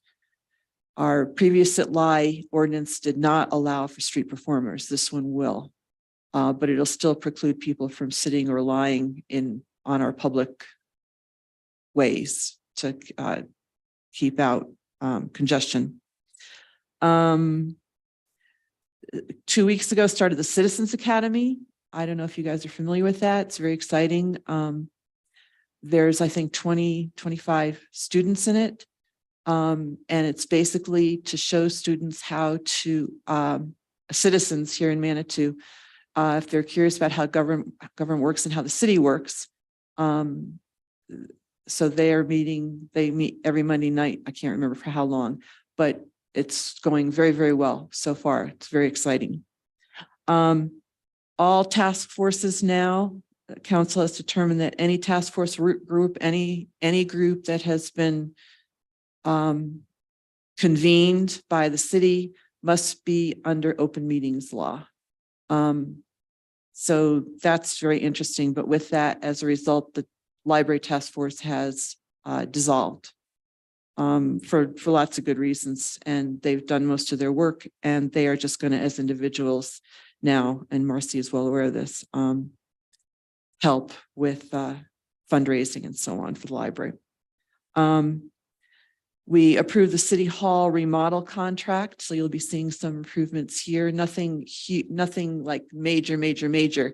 Our previous sit-lie ordinance did not allow for street performers. This one will, but it'll still preclude people from sitting or lying on our public ways to keep out congestion. 2 weeks ago started the Citizens Academy. I don't know if you guys are familiar with that. It's very exciting. There's, I think, 25 students in it. And it's basically to show students how to, citizens here in Manitou, if they're curious about how government works and how the city works, So they are meeting, they meet every Monday night. I can't remember for how long, but it's going very, very well so far. It's very exciting. All task forces now, council has determined that any task force group, any group that has been convened by the city must be under open meetings law. So that's very interesting. But with that, as a result, the library task force has dissolved for lots of good reasons. And they've done most of their work, and they are just going to, as individuals now, and Marcy is well aware of this, help with fundraising and so on for the library. We approved the City Hall remodel contract, so you'll be seeing some improvements here. Nothing like major,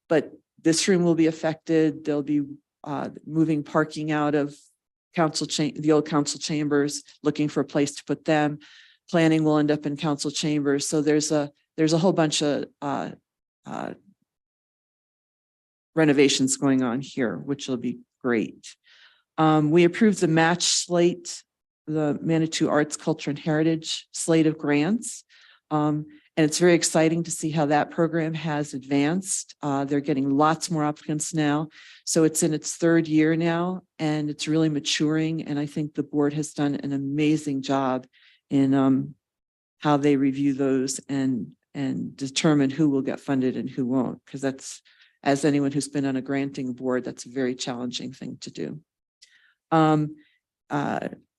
but this room will be affected. There'll be moving parking out of the old council chambers, looking for a place to put them. Planning will end up in council chambers. So there's a whole bunch of renovations going on here, which will be great. We approved the match slate, the Manitou Arts, Culture and Heritage slate of grants. And it's very exciting to see how that program has advanced. They're getting lots more applicants now. So it's in its third year now, and it's really maturing. And I think the board has done an amazing job in how they review those and determine who will get funded and who won't. Because that's, as anyone who's been on a granting board, that's a very challenging thing to do.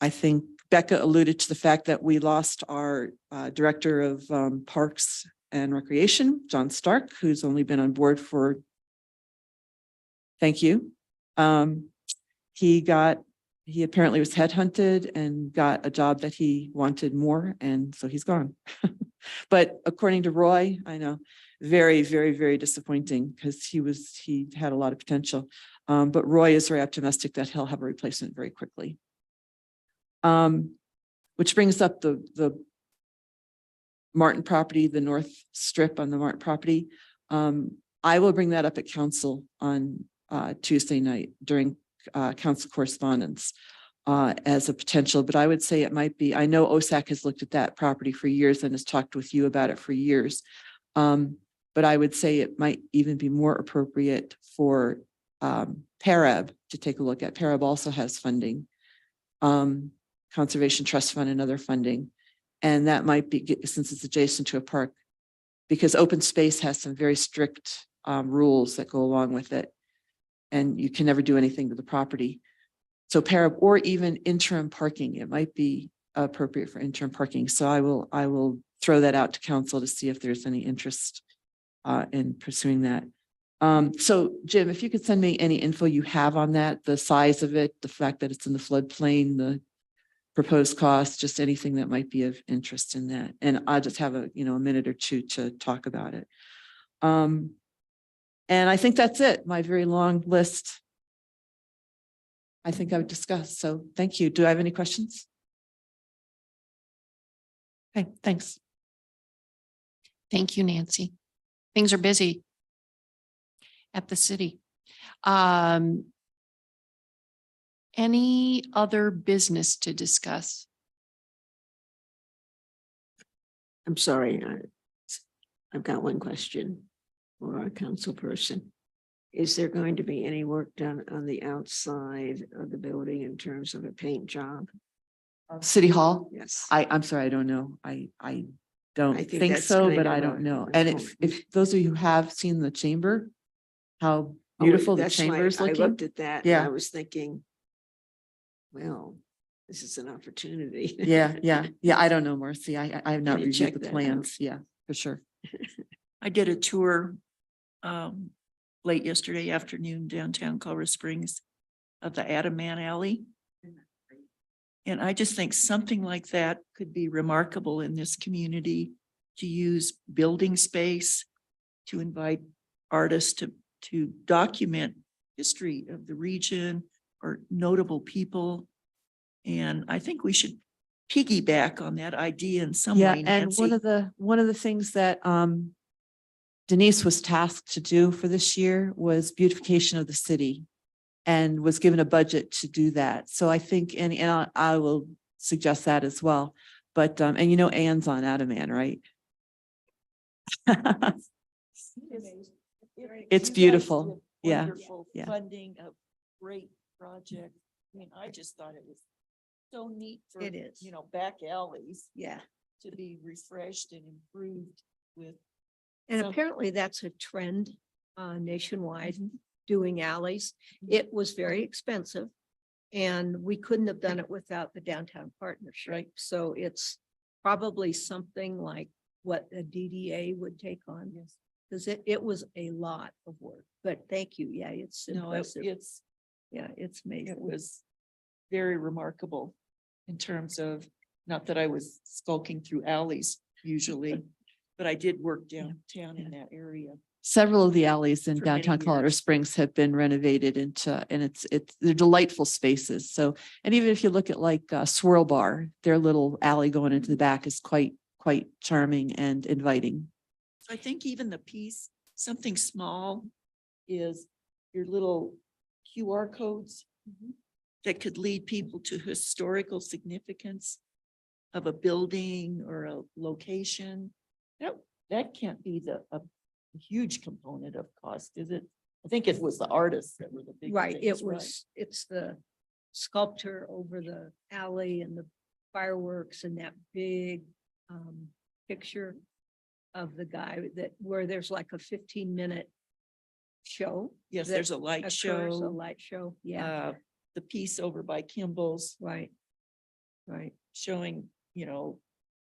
I think Becca alluded to the fact that we lost our director of Parks and Recreation, John Stark, who's only been on board for, thank you. He apparently was headhunted and got a job that he wanted more, and so he's gone. But according to Roy, I know, very, very, very disappointing, because he had a lot of potential. But Roy is very optimistic that he'll have a replacement very quickly. Which brings up the Martin property, the North Strip on the Martin property. I will bring that up at council on Tuesday night during council correspondence as a potential, but I would say it might be, I know OSAC has looked at that property for years and has talked with you about it for years. But I would say it might even be more appropriate for PARAB to take a look at. PARAB also has funding. Conservation Trust Fund and other funding. And that might be, since it's adjacent to a park, because open space has some very strict rules that go along with it. And you can never do anything to the property. So PARAB, or even interim parking, it might be appropriate for interim parking. So I will throw that out to council to see if there's any interest in pursuing that. So Jim, if you could send me any info you have on that, the size of it, the fact that it's in the floodplain, the proposed cost, just anything that might be of interest in that. And I'll just have a minute or two to talk about it. And I think that's it. My very long list, I think I've discussed. So thank you. Do I have any questions? Okay, thanks. Thank you, Nancy. Things are busy at the city. Any other business to discuss? I'm sorry, I've got one question for our council person. Is there going to be any work done on the outside of the building in terms of a paint job? City Hall? Yes. I'm sorry, I don't know. I don't I think think that's so, kind but of I don't a- know. And if those of you who have seen the chamber, how beautiful the That's why chamber is I looking. looked at that and Yeah. I was thinking, well, this is an opportunity. Yeah. I don't know, Marcy. I have not Can you check reviewed the that out? plans. Yeah, for sure. I did a tour late yesterday afternoon downtown Colorado Springs of the Adam-Man Alley. And I just think something like that could be remarkable in this community, to use building space to invite artists to document history of the region or notable people. And I think we should piggyback on that idea in some Yeah, way, and Nancy. one of the things that Denise was tasked to do for this year was beautification of the city. and was given a budget to do that. So I think, and I will suggest that as well. But, and you know, Anne's on Ataman, right? It's You guys beautiful. did Yeah, wonderful yeah. Funding a great project. I mean, I just thought it was so neat for, It is. you know, back alleys Yeah. to be refreshed and improved with. And some- apparently that's a trend nationwide, Mhm. doing alleys. Mhm. It was very expensive. And we couldn't have done it without the downtown partnership. Right. So it's probably something like what a DDA would take on. Yes. Because it was a lot of work, but thank you. Yeah, it's No, impressive. it's, Yeah, it's it amazing. was very remarkable in terms of, not that I was skulking through alleys usually, but I did work downtown in that area. Several of the alleys in For many downtown Colorado years. Springs have been renovated into, and they're delightful spaces. So, and even if you look at like Swirl Bar, their little alley going into the back is quite charming and inviting. So I think even the piece, something small, is your little QR codes that could lead people to historical significance of a building or a location. That can't be a huge component of cost, is it? I think it was the artists that were the big. Right, things, it was, it's the sculpture over the alley and the fireworks and that big picture of the guy that, where there's like a 15-minute show. Yes, that there's a light occurs, A show, light show, yeah, the piece over by Kimball's right. Right, showing, you know,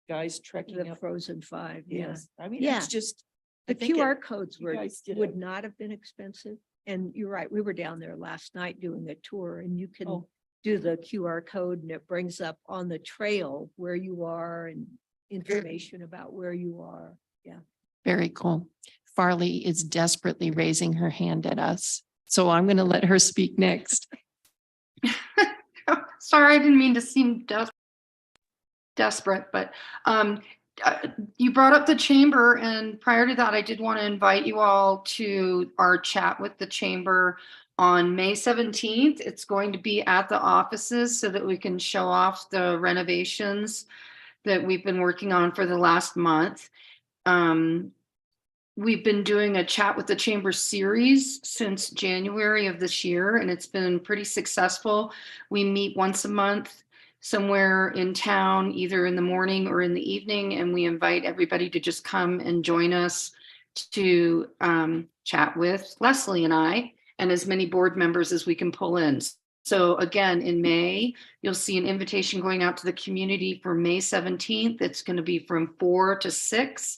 guys trekking the up. Frozen Five, yeah. Yes, I mean, Yeah. it's just. I The think it- QR codes you were, guys did would a- not have been expensive. And you're right, we were down there last night doing a tour and you can Oh. do the QR code and it brings up on the trail where you are and information about where you are. Yeah. Very cool. Farley is desperately raising her hand at us. So I'm going to let her speak next. Sorry, I didn't mean to seem desperate, but you brought up the chamber, and prior to that, I did want to invite you all to our chat with the chamber on May 17th. It's going to be at the offices so that we can show off the renovations that we've been working on for the last month. We've been doing a chat with the chamber series since January of this year, and it's been pretty successful. We meet once a month somewhere in town, either in the morning or in the evening, and we invite everybody to just come and join us to chat with Leslie and I, and as many board members as we can pull in. So again, in May, you'll see an invitation going out to the community for May 17th. It's going to be from 4 to 6.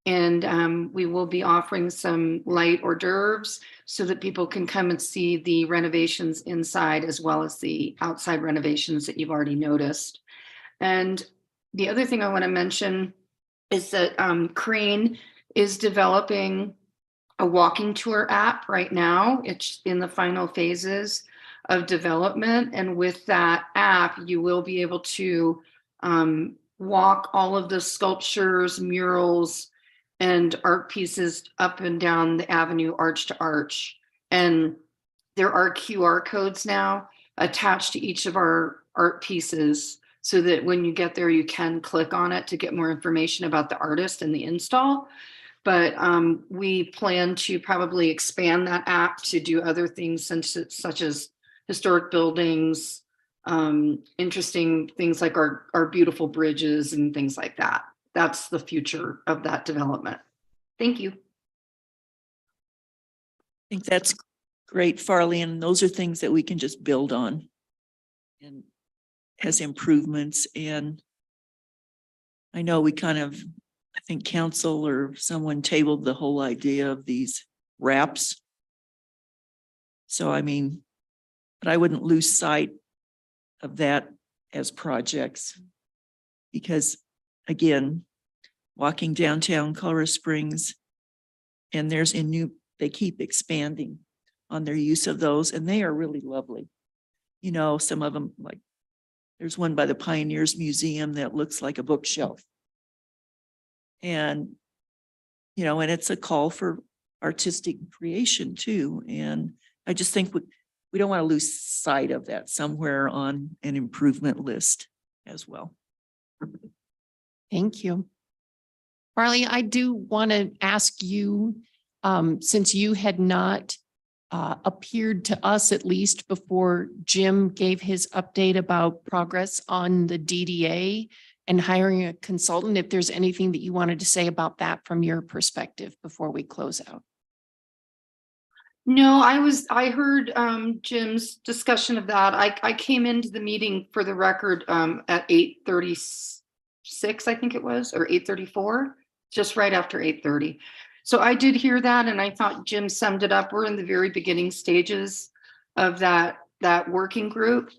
And we will be offering some light hors d'oeuvres so that people can come and see the renovations inside as well as the outside renovations that you've already noticed. And the other thing I want to mention is that Crane is developing a walking tour app right now. It's in the final phases of development. And with that app, you will be able to walk all of the sculptures, murals, and art pieces up and down the avenue, arch to arch. And there are QR codes now attached to each of our art pieces so that when you get there, you can click on it to get more information about the artist and the install. But we plan to probably expand that app to do other things such as historic buildings, interesting things like our beautiful bridges and things like that. That's the future of that development. Thank you. I think that's great, Farley, and those are things that we can just build on. And as improvements, and I know we kind of, I think council or someone tabled the whole idea of these wraps. So I mean, but I wouldn't lose sight of that as projects. Because again, walking downtown Colorado Springs, and they keep expanding on their use of those, and they are really lovely. You know, some of them, like, there's one by the Pioneers Museum that looks like a bookshelf. And, you know, and it's a call for artistic creation too. And I just think we don't want to lose sight of that somewhere on an improvement list as well. Thank you. Farley, I do want to ask you, since you had not appeared to us at least before Jim gave his update about progress on the DDA and hiring a consultant, if there's anything that you wanted to say about that from your perspective before we close out. No, I heard Jim's discussion of that. I came into the meeting for the record at 8:36, I think it was, or 8:34, just right after 8:30. So I did hear that, and I thought Jim summed it up. We're in the very beginning stages of that working group.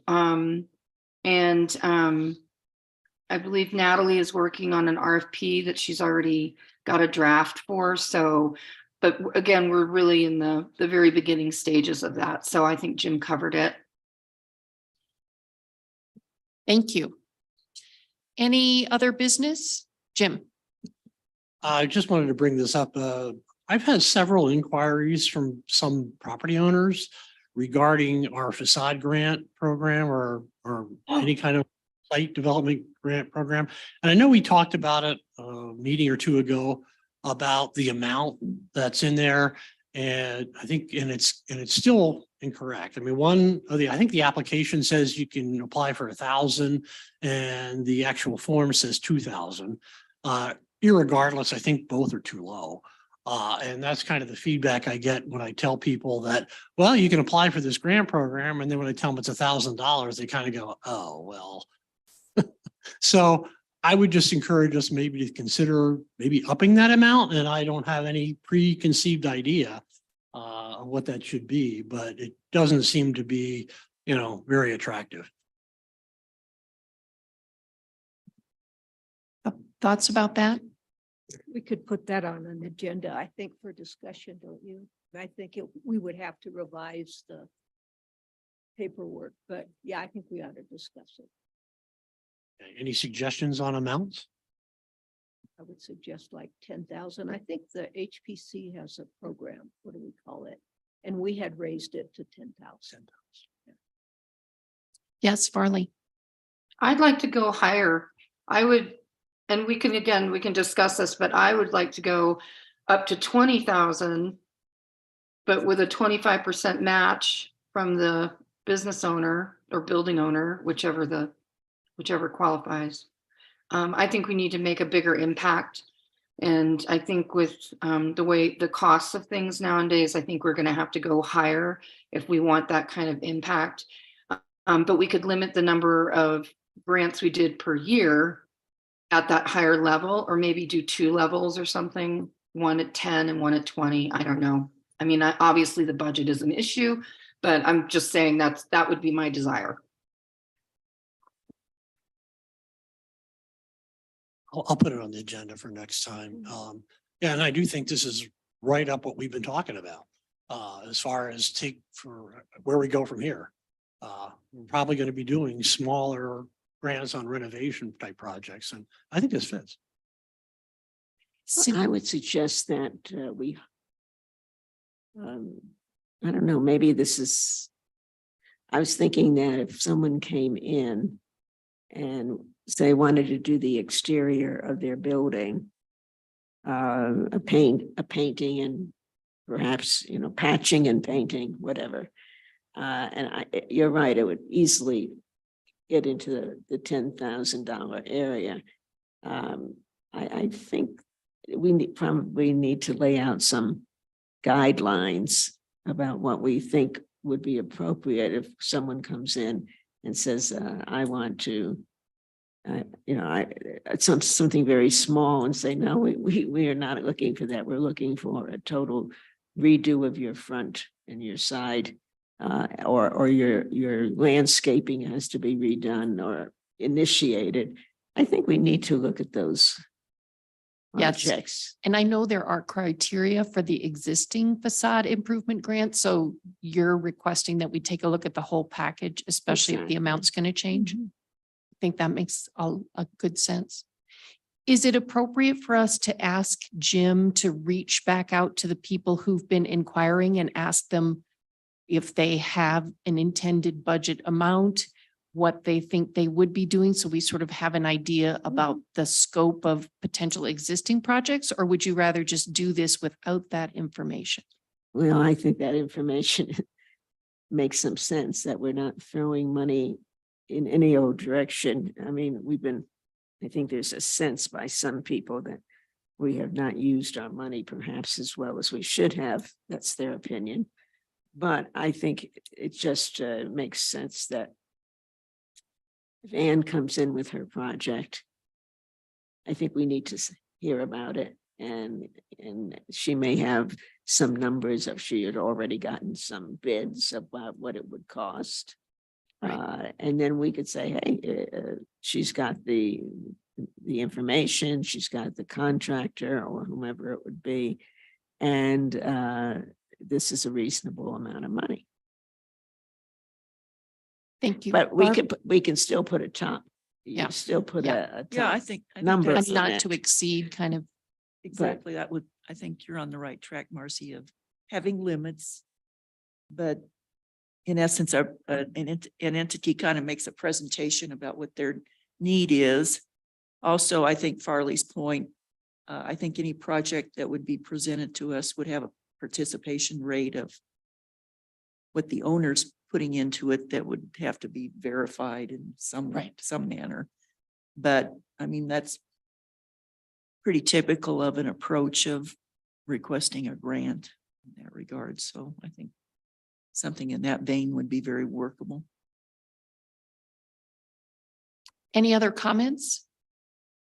I believe Natalie is working on an RFP that she's already got a draft for. So, but again, we're really in the very beginning stages of that. So I think Jim covered it. Thank you. Any other business? Jim? I just wanted to bring this up. I've had several inquiries from some property owners regarding our facade grant program or any kind of site development grant program. And I know we talked about it a meeting or two ago about the amount that's in there. And I think, and it's still incorrect. I mean, I think the application says you can apply for 1,000 and the actual form says 2,000. Irregardless, I think both are too low. And that's kind of the feedback I get when I tell people that, well, you can apply for this grant program. And then when I tell them it's $1,000, they kind of go, oh, well. So I would just encourage us maybe to consider maybe upping that amount. And I don't have any preconceived idea of what that should be, but it doesn't seem to be, very attractive. Thoughts about that? We could put that on an agenda, I think, for discussion, don't you? I think we would have to revise the paperwork, but yeah, I think we ought to discuss it. Any suggestions on amounts? I would suggest like 10,000. I think the HPC has a program. What do we call it? And we had raised it to 10,000. Yes, Farley. I'd like to go higher. I would, and we can discuss this, but I would like to go up to 20,000, but with a 25% match from the business owner or building owner, whichever qualifies. I think we need to make a bigger impact. And I think with the way the costs of things nowadays, I think we're going to have to go higher if we want that kind of impact. But we could limit the number of grants we did per year at that higher level, or maybe do 2 levels or something, one at 10 and one at 20. I don't know. I mean, obviously the budget is an issue, but I'm just saying that would be my desire. I'll put it on the agenda for next time. Yeah, and I do think this is right up what we've been talking about as far as for where we go from here. We're probably going to be doing smaller grants on renovation type projects, and I think this fits. I would suggest that I don't know, maybe I was thinking that if someone came in and say wanted to do the exterior of their building, a painting and perhaps, patching and painting, whatever. And you're right, it would easily get into the $10,000 area. I think we probably need to lay out some guidelines about what we think would be appropriate if someone comes in and says, I want to, something very small, and say, no, we are not looking for that. We're looking for a total redo of your front and your side, or your landscaping has to be redone or initiated. I think we need to look at those Yes. projects. And I know there are criteria for the existing facade improvement grant. So you're requesting that we take a look at the whole package, especially if the Exactly. amount's going to change. I think that makes a good sense. Is it appropriate for us to ask Jim to reach back out to the people who've been inquiring and ask them, if they have an intended budget amount, what they think they would be doing. So we sort of have an idea about the scope of potential existing projects, or would you rather just do this without that information? Well, I think that information makes some sense, that we're not throwing money in any old direction. I mean, I think there's a sense by some people that we have not used our money perhaps as well as we should have. That's their opinion. But I think it just makes sense that if Anne comes in with her project, I think we need to hear about it. And she may have some numbers of, she had already gotten some bids about what it would cost. And then we could say, hey, she's got the information, she's got the contractor or whomever it would be. And this is a reasonable amount of money. Thank you. But we can still put a top. Yeah. You still put a Yeah, I top think number. that's And not on to it. exceed kind of, exactly, that would, I think you're on the right track, Marcy, of having limits. But in essence, an entity kind of makes a presentation about what their need is. Also, I think Farley's point, I think any project that would be presented to us would have a participation rate of what the owner's putting into it that would have to be verified in some manner. But I mean, that's pretty typical of an approach of requesting a grant in that regard. So I think something in that vein would be very workable. any other comments?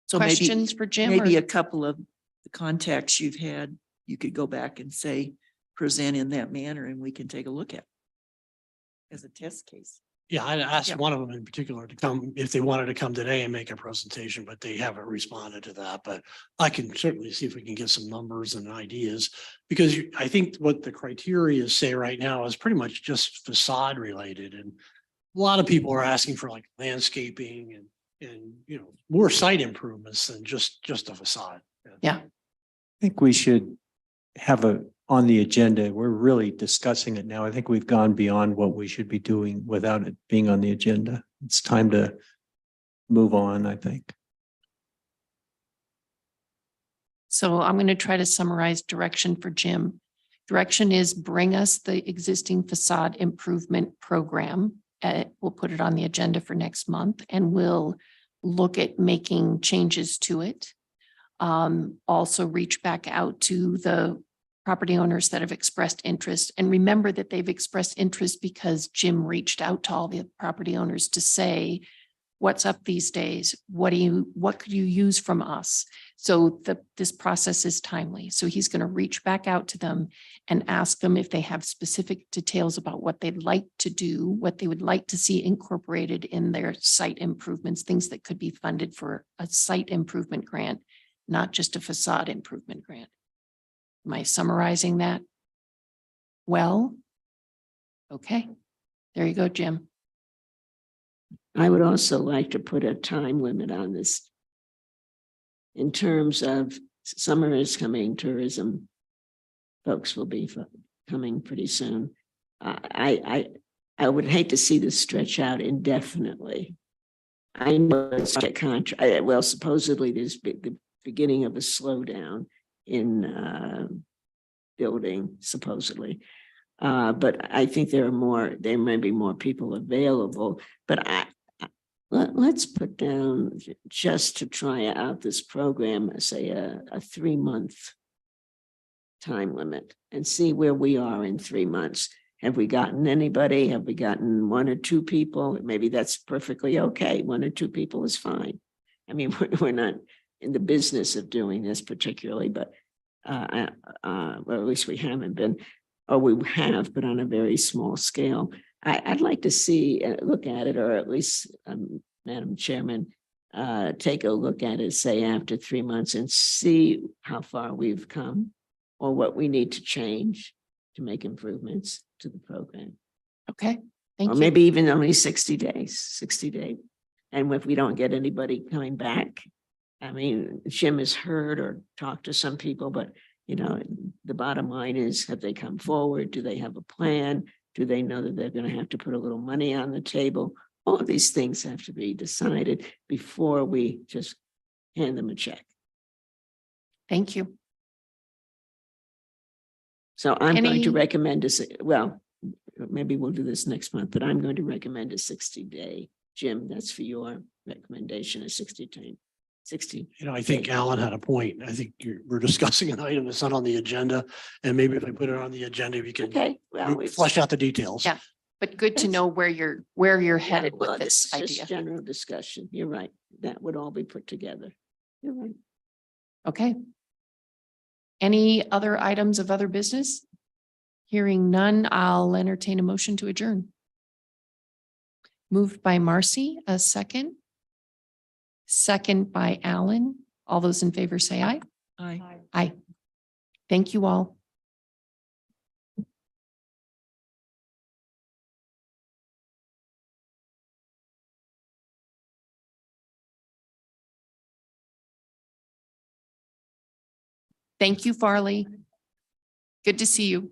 So maybe, Questions for Jim? maybe or- a couple of the contacts you've had, you could go back and say, present in that manner and we can take a look at as a test case. Yeah, I asked Yeah. one of them in particular to come, if they wanted to come today and make a presentation, but they haven't responded to that. But I can certainly see if we can get some numbers and ideas. Because I think what the criteria say right now is pretty much just facade related. And a lot of people are asking for like landscaping and, you know, more site improvements than just a facade. Yeah, I think we should have on the agenda, we're really discussing it now. I think we've gone beyond what we should be doing without it being on the agenda. It's time to move on, I think. so I'm going to try to summarize direction for Jim. Direction is bring us the existing facade improvement program. We'll put it on the agenda for next month and we'll look at making changes to it. Also reach back out to the property owners that have expressed interest. And remember that they've expressed interest because Jim reached out to all the property owners to say, what's up these days? What could you use from us? So this process is timely. So he's going to reach back out to them and ask them if they have specific details about what they'd like to do, what they would like to see incorporated in their site improvements, things that could be funded for a site improvement grant, not just a facade improvement grant. Am I summarizing that? Well, okay, there you go, Jim. I would also like to put a time limit on this. In terms of summer is coming, tourism folks will be coming pretty soon. I would hate to see this stretch out indefinitely. I know it's a contract. Well, supposedly there's the beginning of a slowdown in building, supposedly. But I think there may be more people available, but let's put down just to try out this program, say a 3-month time limit and see where we are in 3 months. Have we gotten anybody? Have we gotten 1 or 2 people? Maybe that's perfectly okay. 1 or 2 people is fine. I mean, we're not in the business of doing this particularly, but well, at least we haven't been, or we have, but on a very small scale. I'd like to see, look at it, or at least, Madam Chairman, take a look at it, say after 3 months and see how far we've come or what we need to change to make improvements to the program. Okay, thank Or you. maybe even only 60 days, 60 days. And if we don't get anybody coming back, I mean, Jim has heard or talked to some people, but you know, the bottom line is, have they come forward? Do they have a plan? Do they know that they're going to have to put a little money on the table? All of these things have to be decided before we just hand them a check. Thank you. So I'm going to Any- recommend well, maybe we'll do this next month, but I'm going to recommend a 60-day. Jim, that's for your recommendation, a 60-day. 60. I think Alan had a point. I think we're discussing an item that's not on the agenda. And maybe if I put it on the agenda, we can Okay, well, it's flesh out the details. Yeah. But good to That's- know where you're yeah, headed well, with this it's just idea. general discussion. You're right. That would all be put together. You're right. Okay. Any other items of other business? Hearing none, I'll entertain a motion to adjourn. Moved by Marcy, a second. Second by Alan. All those in favor say aye. Aye. Aye. Thank you all. Thank you, Farley. Good to see you.